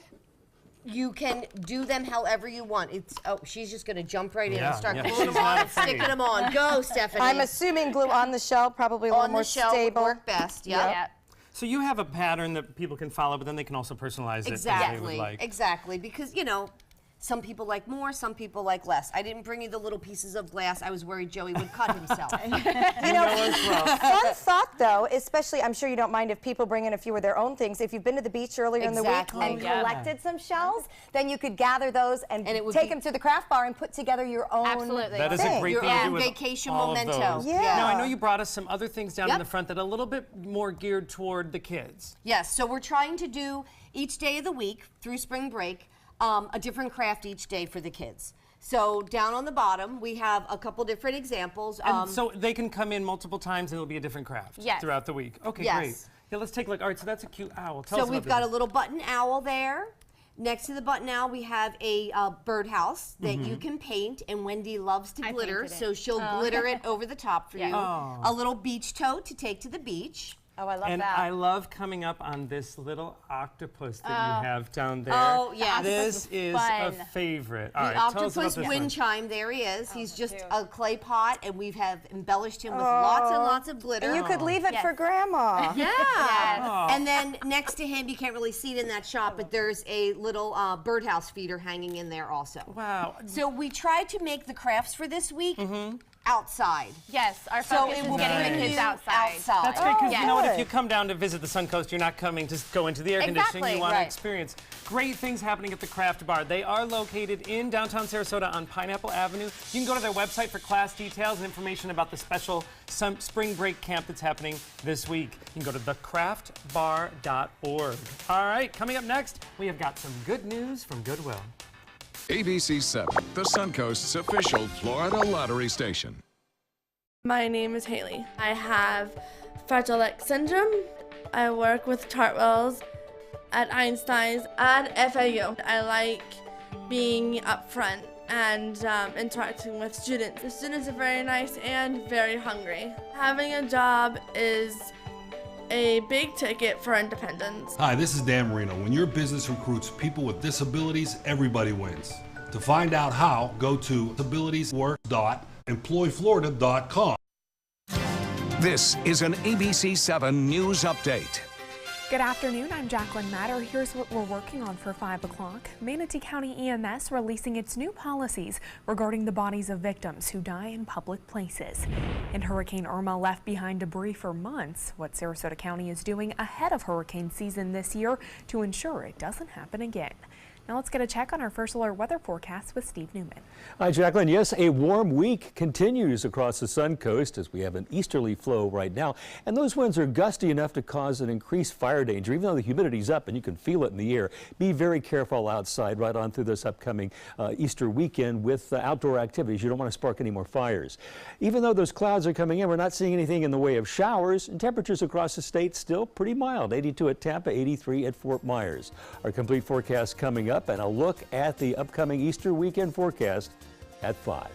You can do them however you want. It's she's just going to jump right in and start yeah, gluing them on and sticking them on. Go, Stephanie. I'm assuming glue on the shell, probably a little more stable. On the shell would work best, yeah. So you have a pattern that people can follow, but then they can also personalize it as they would like. Exactly, because, you know, some people like more, some people like less. I didn't bring you the little pieces of glass. I was worried Joey would cut himself. You know, fun thought though, especially I'm sure you don't mind if people bring in a few of their own things. If you've been to the beach earlier in the week and collected some shells, then you could gather those and take them to the craft bar and put together your own Absolutely. That is a great thing to do with vacation all memento. Of those. Yeah. Now I know you brought us some other things down in the front that are a little bit more geared toward the kids. Yes, so we're trying to do each day of the week through spring break a different craft each day for the kids. So down on the bottom, we have a couple different examples. And so they can come in multiple times and it'll be a different craft throughout the week. Okay, great. Yeah, let's take a look. All right, so that's a cute owl. Tell us So about we've got a little button owl there. Next to the button owl, we have a birdhouse that you can paint, and Wendy loves to glitter, so she'll glitter it over the top for you. A little beach tote to take to the beach. Oh, I love and that. I love coming up on this little octopus that you have down there. Oh, yeah. This is a favorite. All right, the tell us about octopus this wind one. chime, there he is. He's just a clay pot, and we have embellished him with lots and lots of glitter. And you could leave it for Grandma. Yeah. And then next to him, you can't really see it in that shot, but there's a little birdhouse feeder hanging in there also. Wow. So we tried to make the crafts for this week outside. Yes, our focus is getting the kids outside. That's great, because you know what, if you come down to visit the Suncoast, you're not coming to go into the air conditioning. You want to experience great things happening at the Craft Bar. They are located in downtown Sarasota on Pineapple Avenue. You can go to their website for class details and information about the special spring break camp that's happening this week. You can go to thecraftbar.org. All right, coming up next, we have got some good news from Goodwill. ABC 7, the Suncoast's official Florida lottery station. My name is Haley. I have Fragile X syndrome. I work with Chartwells at Einstein's and FAU. I like being up front and interacting with students. The students are very nice and very hungry. Having a job is a big ticket for independence. Hi, this is Dan Marino. When your business recruits people with disabilities, everybody wins. To find out how, go to disabilitieswork.employflorida.com. This is an ABC 7 News Update. Good afternoon, I'm Jacqueline Matter. Here's what we're working on for 5 o'clock. Manatee County EMS releasing its new policies regarding the bodies of victims who die in public places. And Hurricane Irma left behind debris for months. What Sarasota County is doing ahead of hurricane season this year to ensure it doesn't happen again. Now let's get a check on our first alert weather forecast with Steve Newman. Hi, Jacqueline. Yes, a warm week continues across the Suncoast as we have an easterly flow right now. And those winds are gusty enough to cause an increased fire danger, even though the humidity's up and you can feel it in the air. Be very careful outside right on through this upcoming Easter weekend with outdoor activities. You don't want to spark any more fires. Even though those clouds are coming in, we're not seeing anything in the way of showers, and temperatures across the state still pretty mild. 82 at Tampa, 83 at Fort Myers. Our complete forecast coming up, and a look at the upcoming Easter weekend forecast at 5.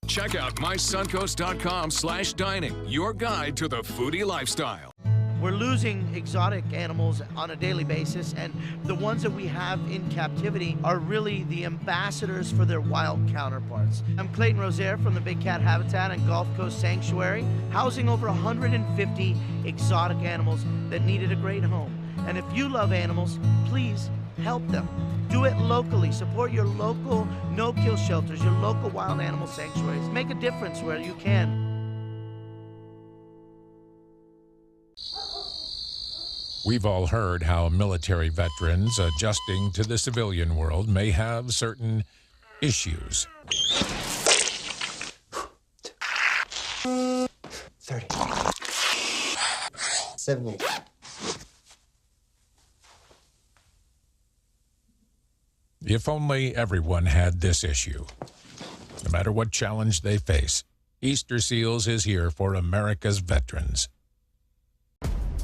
Check out mysuncoast.com/dining, your guide to the foodie lifestyle. We're losing exotic animals on a daily basis, and the ones that we have in captivity are really the ambassadors for their wild counterparts. I'm Clayton Rozier from the Big Cat Habitat and Gulf Coast Sanctuary, housing over 150 exotic animals that needed a great home. And if you love animals, please help them. Do it locally. Support your local no-kill shelters, your local wild animal sanctuaries. Make a difference where you can. We've all heard how military veterans adjusting to the civilian world may have certain issues. 30. 70. If only everyone had this issue. No matter what challenge they face, Easter Seals is here for America's veterans.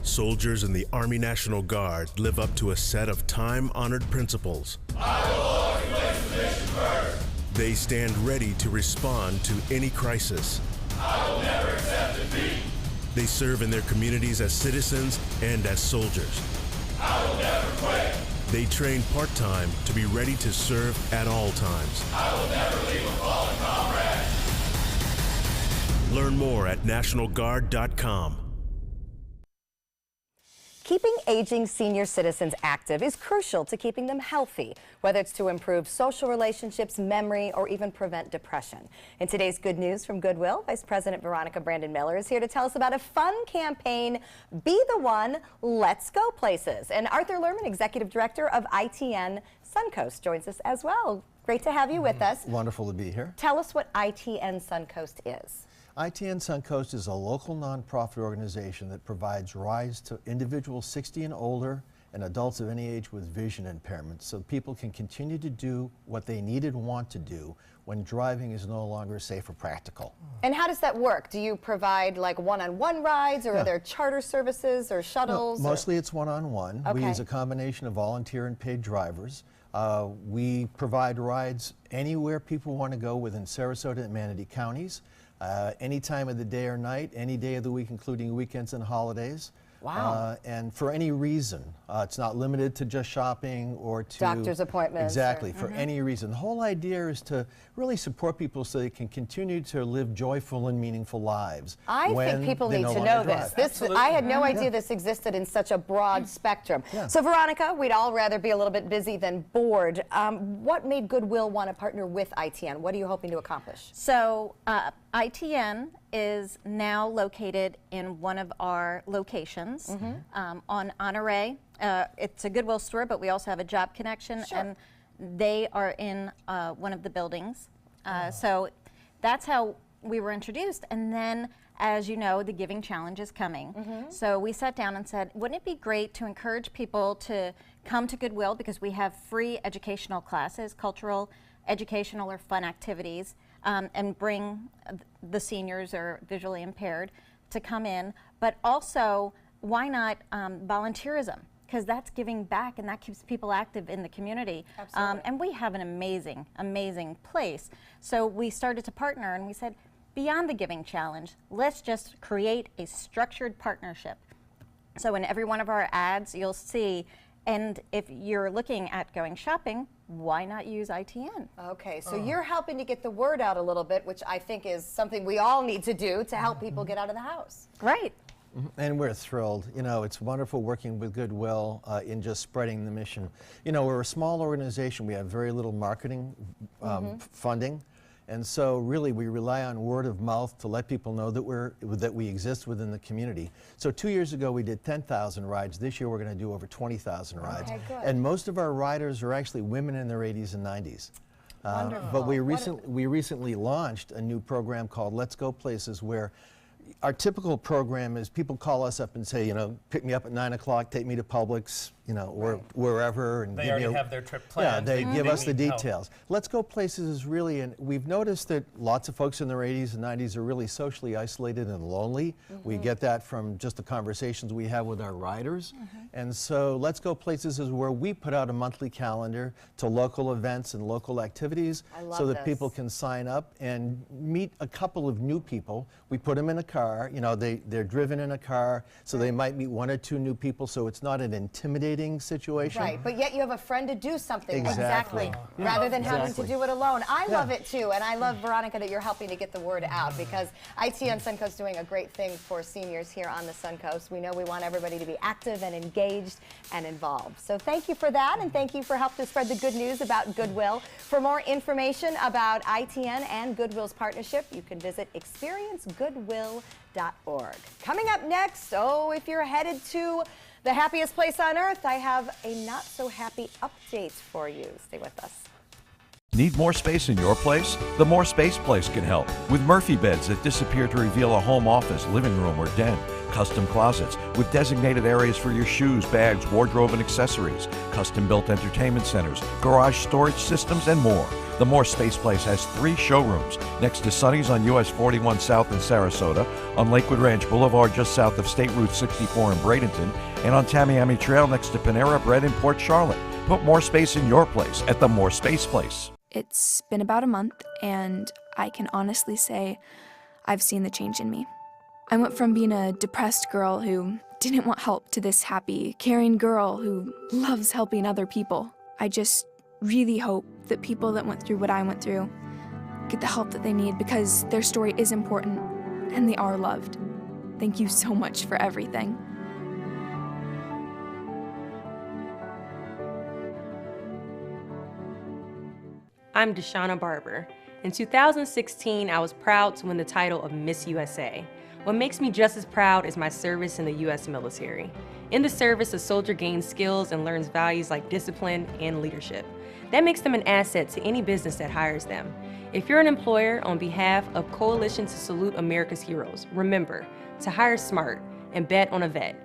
Soldiers in the Army National Guard live up to a set of time-honored principles. I will always place the mission first. They stand ready to respond to any crisis. I will never accept defeat. They serve in their communities as citizens and as soldiers. I will never quit. They train part-time to be ready to serve at all times. I will never leave a fallen comrade. Learn more at NationalGuard.com. Keeping aging senior citizens active is crucial to keeping them healthy, whether it's to improve social relationships, memory, or even prevent depression. In today's Good News from Goodwill, Vice President Veronica Brandon Miller is here to tell us about a fun campaign, Be the One, Let's Go Places. And Arthur Lerman, Executive Director of ITN Suncoast, joins us as well. Great to have you with us. Wonderful to be here. Tell us what ITN Suncoast is. ITN Suncoast is a local nonprofit organization that provides rides to individuals 60 and older and adults of any age with vision impairments so people can continue to do what they need and want to do when driving is no longer safe or practical. And how does that work? Do you provide like one-on-one rides, or are there charter services or shuttles? No, mostly it's one-on-one. Okay. We use a combination of volunteer and paid drivers. We provide rides anywhere people want to go within Sarasota and Manatee counties. Any time of the day or night, any day of the week, including weekends and holidays. Wow. And for any reason. It's not limited to just shopping or to doctor's appointments. Exactly, for any reason. The whole idea is to really support people so they can continue to live joyful and meaningful lives. I think people need to know this. I had no idea this existed in such a broad spectrum. Yeah. So Veronica, we'd all rather be a little bit busy than bored. What made Goodwill want to partner with ITN? What are you hoping to accomplish? So ITN is now located in one of our locations on Honore. It's a Goodwill store, but we also have a Job Connection, and they are in one of the buildings. So that's how we were introduced. And then, as you know, the Giving Challenge is coming. So we sat down and said, wouldn't it be great to encourage people to come to Goodwill, because we have free educational classes, cultural, educational, or fun activities, and bring the seniors or visually impaired to come in. But also, why not volunteerism? Because that's giving back, and that keeps people active in the community. And we have an amazing, amazing place. So we started to partner, and we said, beyond the Giving Challenge, let's just create a structured partnership. So in every one of our ads, you'll see, and if you're looking at going shopping, why not use ITN? Okay, so you're helping to get the word out a little bit, which I think is something we all need to do to help people get out of the house. Right. And we're thrilled. You know, it's wonderful working with Goodwill in just spreading the mission. You know, we're a small organization. We have very little marketing funding. And so really we rely on word of mouth to let people know that we exist within the community. So 2 years ago we did 10,000 rides. This year we're going to do over 20,000 rides. Okay, good. And most of our riders are actually women in their 80s and 90s. But we recently launched a new program called Let's Go Places, where our typical program is people call us up and say, you know, pick me up at 9 o'clock, take me to Publix, you know, or wherever. And they already have their trip planned. Yeah, they give us the details. Let's Go Places is really, and we've noticed that lots of folks in their 80s and 90s are really socially isolated and lonely. We get that from just the conversations we have with our riders. And so Let's Go Places is where we put out a monthly calendar to local events and local activities so that people can sign up and meet a couple of new people. We put them in a car, you know, they're driven in a car, so they might meet 1 or 2 new people, so it's not an intimidating situation. Right, but yet you have a friend to do something with. Exactly. Rather than having to do it alone. I love it too, and I love, Veronica, that you're helping to get the word out, because IT on Suncoast is doing a great thing for seniors here on the Suncoast. We know we want everybody to be active and engaged and involved. So thank you for that, and thank you for helping to spread the good news about Goodwill. For more information about ITN and Goodwill's partnership, you can visit experiencegoodwill.org. Coming up next, if you're headed to the happiest place on earth, I have a not so happy update for you. Stay with us. Need more space in your place? The More Space Place can help with Murphy beds that disappear to reveal a home office, living room, or den. Custom closets with designated areas for your shoes, bags, wardrobe, and accessories. Custom-built entertainment centers, garage storage systems, and more. The More Space Place has 3 showrooms next to Sunny's on US 41 South in Sarasota, on Lakewood Ranch Boulevard just south of State Route 64 in Bradenton, and on Tamiami Trail next to Panera Bread in Port Charlotte. Put more space in your place at the More Space Place. It's been about a month, and I can honestly say I've seen the change in me. I went from being a depressed girl who didn't want help to this happy, caring girl who loves helping other people. I just really hope that people that went through what I went through get the help that they need, because their story is important and they are loved. Thank you so much for everything. I'm Deshauna Barber. In 2016, I was proud to win the title of Miss USA. What makes me just as proud is my service in the U.S. military. In the service, a soldier gains skills and learns values like discipline and leadership. That makes them an asset to any business that hires them. If you're an employer, on behalf of Coalition to Salute America's Heroes, remember to hire smart and bet on a vet.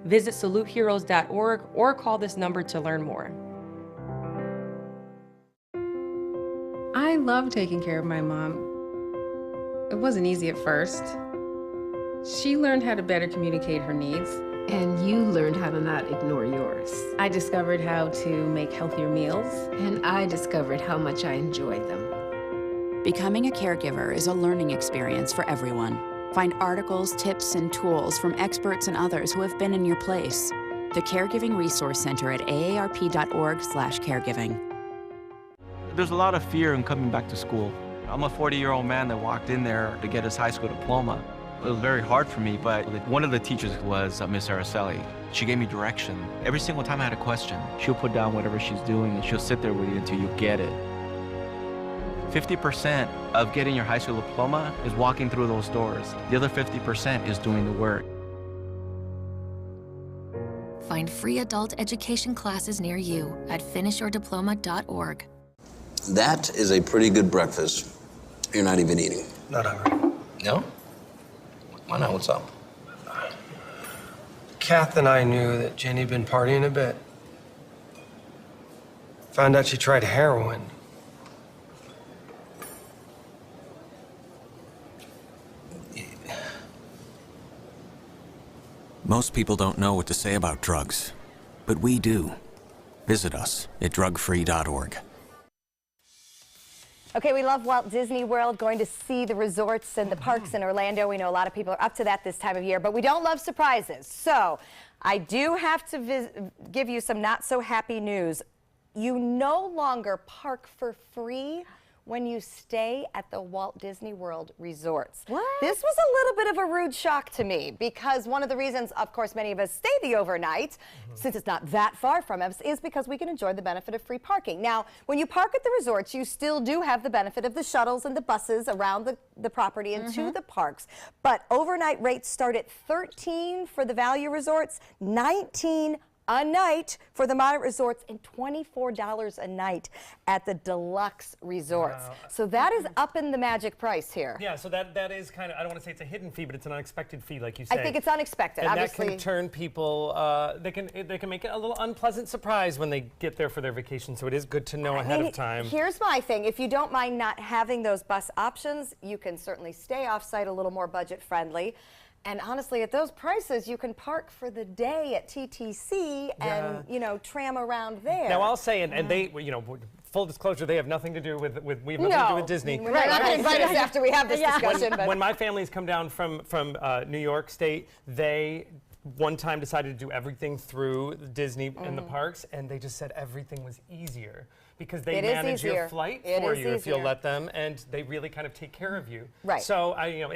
Visit saluteheroes.org or call this number to learn more. I love taking care of my mom. It wasn't easy at first. She learned how to better communicate her needs. And you learned how to not ignore yours. I discovered how to make healthier meals. And I discovered how much I enjoyed them. Becoming a caregiver is a learning experience for everyone. Find articles, tips, and tools from experts and others who have been in your place. The Caregiving Resource Center at aarp.org/caregiving. There's a lot of fear in coming back to school. I'm a 40-year-old man that walked in there to get his high school diploma. It was very hard for me, but one of the teachers was Miss Araceli. She gave me direction. Every single time I had a question, she'll put down whatever she's doing and she'll sit there with you until you get it. 50% of getting your high school diploma is walking through those doors. The other 50% is doing the work. Find free adult education classes near you at finishyourdiploma.org. That is a pretty good breakfast. You're not even eating. Not hungry. No? Why not? What's up? Kath and I knew that Jenny had been partying a bit. Found out she tried heroin. Most people don't know what to say about drugs, but we do. Visit us at drugfree.org. Okay, we love Walt Disney World, going to see the resorts and the parks in Orlando. We know a lot of people are up to that this time of year, but we don't love surprises. So I do have to give you some not so happy news. You no longer park for free when you stay at the Walt Disney World resorts. What? This was a little bit of a rude shock to me because one of the reasons, of course, many of us stay the overnight, since it's not that far from us, is because we can enjoy the benefit of free parking. Now, when you park at the resorts, you still do have the benefit of the shuttles and the buses around the property and to the parks. But overnight rates start at $13 for the value resorts, $19 a night for the moderate resorts, and $24 a night at the deluxe resorts. Wow. So that is up in the magic price here. Yeah, so that is kind of, I don't want to say it's a hidden fee, but it's an unexpected fee, like you say. I think it's unexpected, and obviously. that can turn people, they can make it a little unpleasant surprise when they get there for their vacation, so it is good to know ahead of time. Here's my thing. If you don't mind not having those bus options, you can certainly stay off-site a little more budget-friendly. And honestly, at those prices, you can park for the day at TTC and, you know, tram around there. Now, I'll say, and they, you know, full disclosure, they have nothing to do with we have nothing to do with Disney. We're not going to invite us after we have this discussion. When my families come down from New York State, they one time decided to do everything through Disney in the parks, and they just said everything was easier. Because they manage your flight for you if you'll let them, and they really kind of take care of you. Right. So, you know,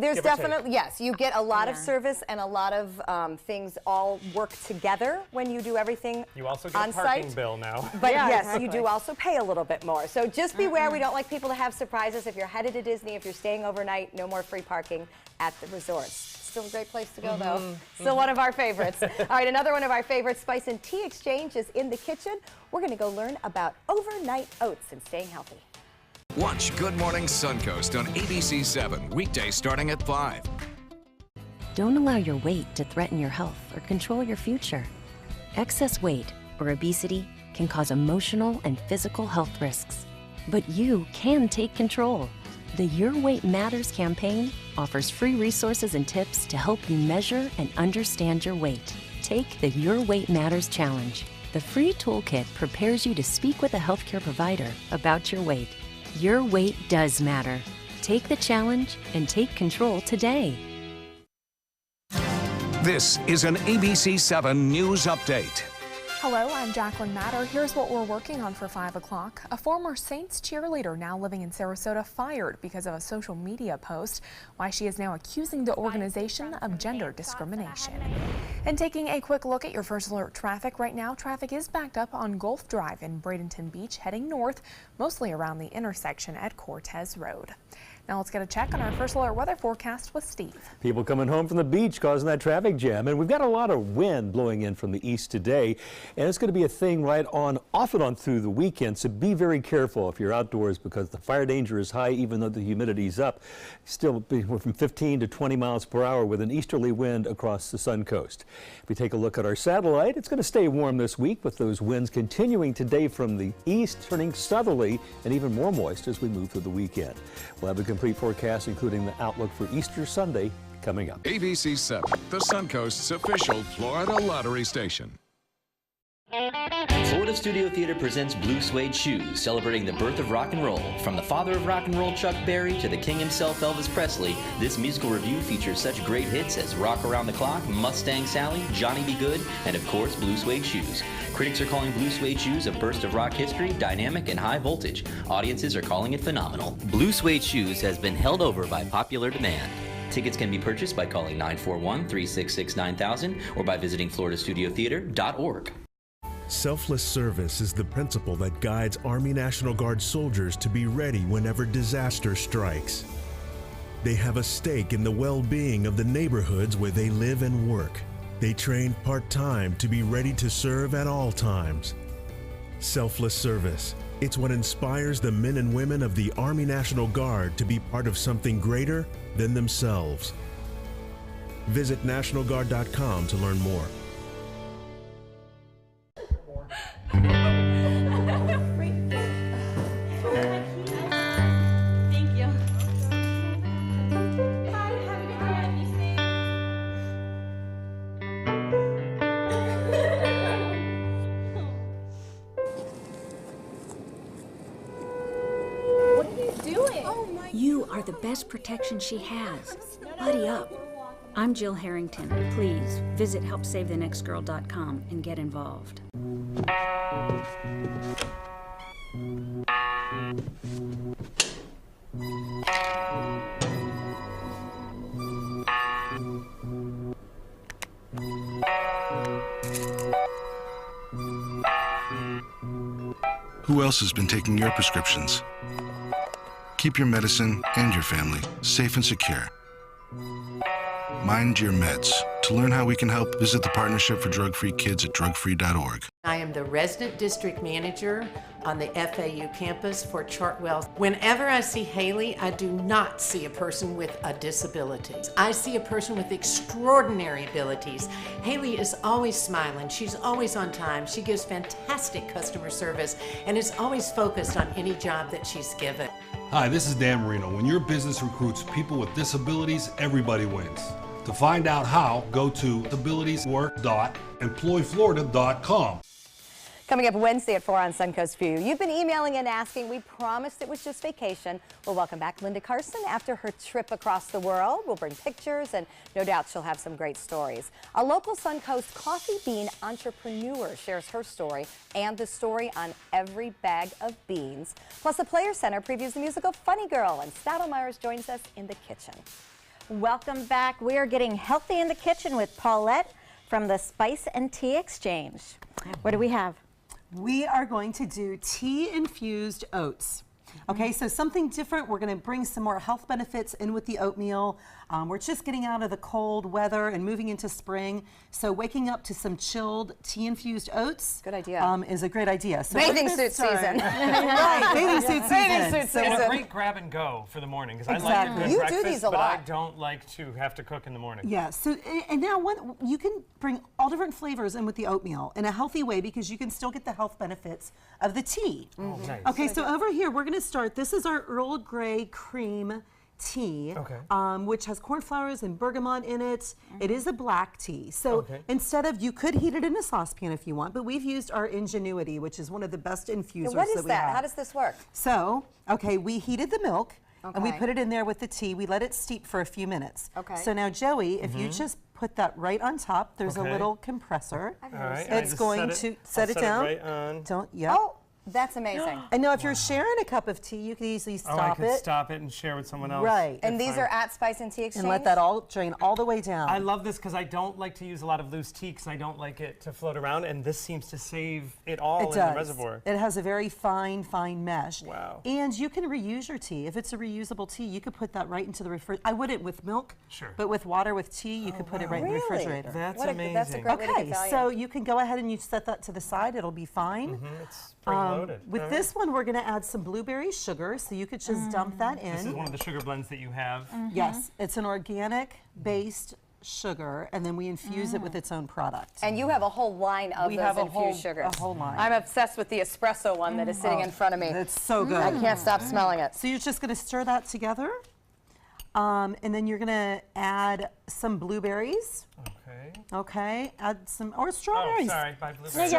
there's definitely, yes, you get a lot of service and a lot of things all work together when you do everything you also get a parking bill now. But yes, you do also pay a little bit more. So just beware, we don't like people to have surprises. If you're headed to Disney, if you're staying overnight, no more free parking at the resorts. Still a great place to go, though. Still one of our favorites. All right, another one of our favorites, Spice and Tea Exchange, is in the kitchen. We're going to go learn about overnight oats and staying healthy. Watch Good Morning Suncoast on ABC 7, weekdays starting at 5. Don't allow your weight to threaten your health or control your future. Excess weight or obesity can cause emotional and physical health risks. But you can take control. The Your Weight Matters campaign offers free resources and tips to help you measure and understand your weight. Take the Your Weight Matters Challenge. The free toolkit prepares you to speak with a healthcare provider about your weight. Your weight does matter. Take the challenge and take control today. This is an ABC 7 News Update. Hello, I'm Jacqueline Matter. Here's what we're working on for 5 o'clock. A former Saints cheerleader now living in Sarasota fired because of a social media post. Why she is now accusing the organization of gender discrimination. And taking a quick look at your first alert traffic right now, traffic is backed up on Gulf Drive in Bradenton Beach heading north, mostly around the intersection at Cortez Road. Now let's get a check on our first alert weather forecast with Steve. People coming home from the beach causing that traffic jam, and we've got a lot of wind blowing in from the east today, and it's going to be a thing right on, off and on through the weekend, so be very careful if you're outdoors because the fire danger is high even though the humidity's up. Still we're from 15 to 20 miles per hour with an easterly wind across the Suncoast. If we take a look at our satellite, it's going to stay warm this week with those winds continuing today from the east, turning southerly and even more moist as we move through the weekend. We'll have a complete forecast, including the outlook for Easter Sunday, coming up. ABC 7, the Suncoast's official Florida lottery station. Florida Studio Theater presents Blue Suede Shoes, celebrating the birth of rock and roll. From the father of rock and roll, Chuck Berry, to the king himself, Elvis Presley, this musical review features such great hits as Rock Around the Clock, Mustang Sally, Johnny Be Good, and of course, Blue Suede Shoes. Critics are calling Blue Suede Shoes a burst of rock history, dynamic and high voltage. Audiences are calling it phenomenal. Blue Suede Shoes has been held over by popular demand. Tickets can be purchased by calling 941-366-9000 or by visiting floridastudiotheater.org. Selfless service is the principle that guides Army National Guard soldiers to be ready whenever disaster strikes. They have a stake in the well-being of the neighborhoods where they live and work. They train part-time to be ready to serve at all times. Selfless service. It's what inspires the men and women of the Army National Guard to be part of something greater than themselves. Visit NationalGuard.com to learn more. Thank you. What are you doing? You are the best protection she has. Buddy up. I'm Jill Harrington. Please visit HelpSaveTheNextGirl.com and get involved. else has been taking your prescriptions. Keep your medicine and your family safe and secure. Mind your meds. To learn how we can help, visit the Partnership for Drug-Free Kids at drugfree.org. I am the resident district manager on the FAU campus for Chartwell. Whenever I see Haley, I do not see a person with a disability. I see a person with extraordinary abilities. Haley is always smiling. She's always on time. She gives fantastic customer service and is always focused on any job that she's given. Hi, this is Dan Marino. When your business recruits people with disabilities, everybody wins. To find out how, go to abilitieswork.employflorida.com. Coming up Wednesday at 4 on Suncoast View. You've been emailing and asking. We promised it was just vacation. We'll welcome back Linda Carson after her trip across the world. We'll bring pictures, and no doubt she'll have some great stories. A local Suncoast coffee bean entrepreneur shares her story and the story on every bag of beans. Plus, the Player Center previews the musical Funny Girl, and Stoudemire joins us in the kitchen. Welcome back. We are getting healthy in the kitchen with Paulette from the Spice and Tea Exchange. What do we have? We are going to do tea-infused oats. Okay, so something different. We're going to bring some more health benefits in with the oatmeal. We're just getting out of the cold weather and moving into spring. So waking up to some chilled tea-infused oats good idea. Is a great idea. So bathing suit season. Right, bathing suit season. So a great grab and go for the morning, because Exactly. I like a good You do breakfast, these a but I lot. don't like to have to cook in the morning. Yeah, so and now you can bring all different flavors in with the oatmeal in a healthy way because you can still get the health benefits of the tea. Oh, nice. Okay, so over here we're going to start. This is our Earl Grey cream tea, which has cornflowers and bergamot in it. It is a black tea. So instead of, you could heat it in a saucepan if you want, but we've used our Ingenuity, which is one of the best infusers What is that we that? have. How does this work? So, okay, we heated the milk. And we Okay. put it in there with the tea. We let it steep for a few minutes. Okay. So now, Joey, if you just put that right on top, there's a little compressor. I've All never right. seen It's going to set it down. Right on. Don't. Yep. Oh, that's amazing. And now, if you're sharing a cup of tea, you could easily stop I could it. stop it and share with someone else. Right. And these are at Spice and Tea Exchange? And let that all drain all the way down. I love this because I don't like to use a lot of loose tea because I don't like it to float around, and this seems to save it all in the reservoir. It has a very fine mesh. Wow. And you can reuse your tea. If it's a reusable tea, you could put that right into the refrigerator. I wouldn't with milk, but with water, with tea, you could put it right in the refrigerator. That's amazing. That's a great way to get value. So you can go ahead and you set that to the side. It'll be fine. It's spring-loaded. With this one, we're going to add some blueberry sugar, so you could just dump that in. This is one of the sugar blends that you have. Yes, it's an organic-based sugar, and then we infuse it with its own product. And you have a whole line of those infused sugars. A whole line. I'm obsessed with the espresso one that is sitting in front of me. It's so good. I can't stop smelling it. So you're just going to stir that together, and then you're going to add some blueberries. Okay, add some, or strawberries. Oh, sorry, my blueberries.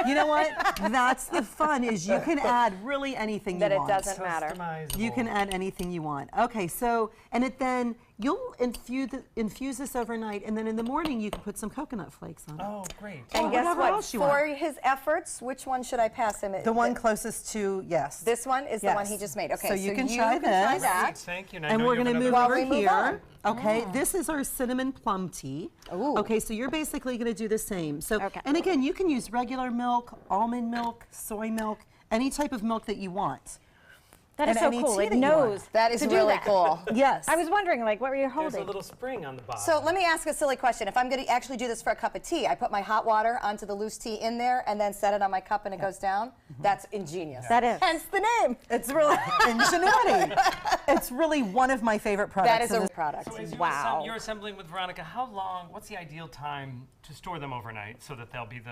You know what? That's the fun, is you can add really anything you want. That it doesn't matter. You can add anything you want. Okay, so, and then you'll infuse this overnight, and then in the morning you can put some coconut flakes on it. Oh, great. And guess whatever what? else you For want. his efforts, which one should I pass him? The one closest to, yes. This one is the one he just made. Okay, so you can try this. that. Thank you. And we're going to move over here. Okay, Mm. this is our cinnamon plum tea. Ooh. Okay, so you're basically going to do the same. So, and again, you can use regular milk, almond milk, soy milk, any type of milk that you want. That is And so any cool. tea It that you knows. want. That is to do really that. cool. Yes. I was wondering, like, what were you There's holding? a little spring on the bottom. So let me ask a silly question. If I'm going to actually do this for a cup of tea, I put my hot water onto the loose tea in there and then set it on my cup and it goes down? That's ingenious. That is. Hence the name. It's really ingenuity. It's really one of my favorite products. That is a product. So as you're assembling with Veronica, how long, what's the ideal time to store them overnight so that they'll be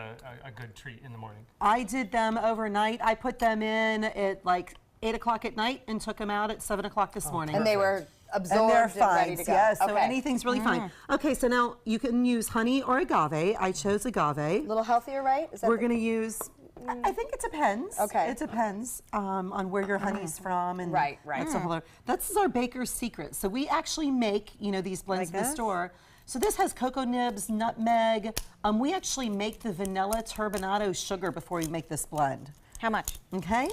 a good treat in the morning? I did them overnight. I put them in at like 8 o'clock at night and took them out at 7 o'clock this morning. And they were absorbed and they're and fine. ready to go. Yeah, so Okay. anything's really fine. Okay, so now you can use honey or agave. I chose agave. A little healthier, right? Is that We're going to use, I think it depends. Okay. It depends on where your honey's from. And Right. That's a whole This is our baker's secret. So we actually make, these blends in the store. So this has cocoa nibs, nutmeg. We actually make the vanilla turbinado sugar before we make this blend. How much? Okay,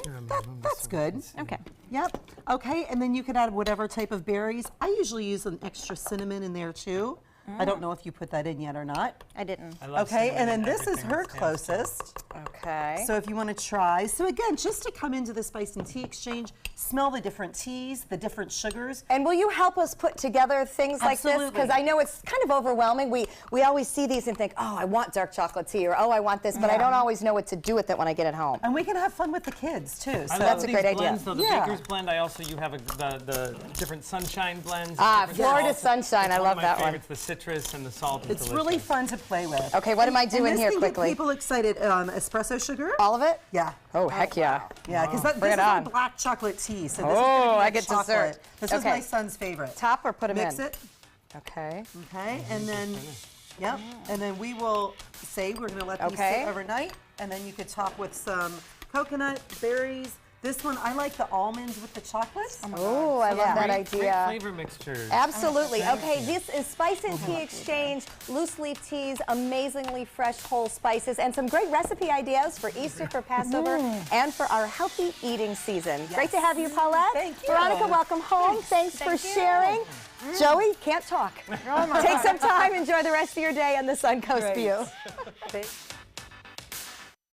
that's good. Okay. Yep. Okay, and then you can add whatever type of berries. I usually use an extra cinnamon in there too. I don't know if you put that in yet or not. I didn't. Okay, and then this is her closest. Okay. So if you want to try, so again, just to come into the Spice and Tea Exchange, smell the different teas, the different sugars. And will you help us put together things like this? Because I know it's kind of overwhelming. We always see these and think, oh, I want dark chocolate tea, or oh, I want this, but I don't always know what to do with it when I get it home. And we can have fun with the kids too. So that's a great idea. So the Baker's blend, you have the different sunshine blends. Florida sunshine, I love that one. It's the citrus and the salt. It's really fun to play with. Okay, what am I doing here quickly? Get people excited. Espresso sugar. All of it? Yeah. Oh, heck yeah. Yeah, because this is our black chocolate tea. So this is I get chocolate. dessert. This is my son's favorite. Top or put them in? Mix it. Okay. Okay, and then, and then we will say we're going to let these sit overnight, and then you could top with some coconut, berries. This one, I like the almonds with the chocolate. Oh, I love that idea. Great flavor mixtures. Absolutely. Okay, this is Spice and Tea Exchange, loose leaf teas, amazingly fresh whole spices, and some great recipe ideas for Easter, for Passover, and for our healthy eating season. Yes. Great to have you, Paulette. Thank you. Veronica, welcome home. Thanks for sharing. Joey, can't talk. Take some time, enjoy the rest of your day on the Suncoast View.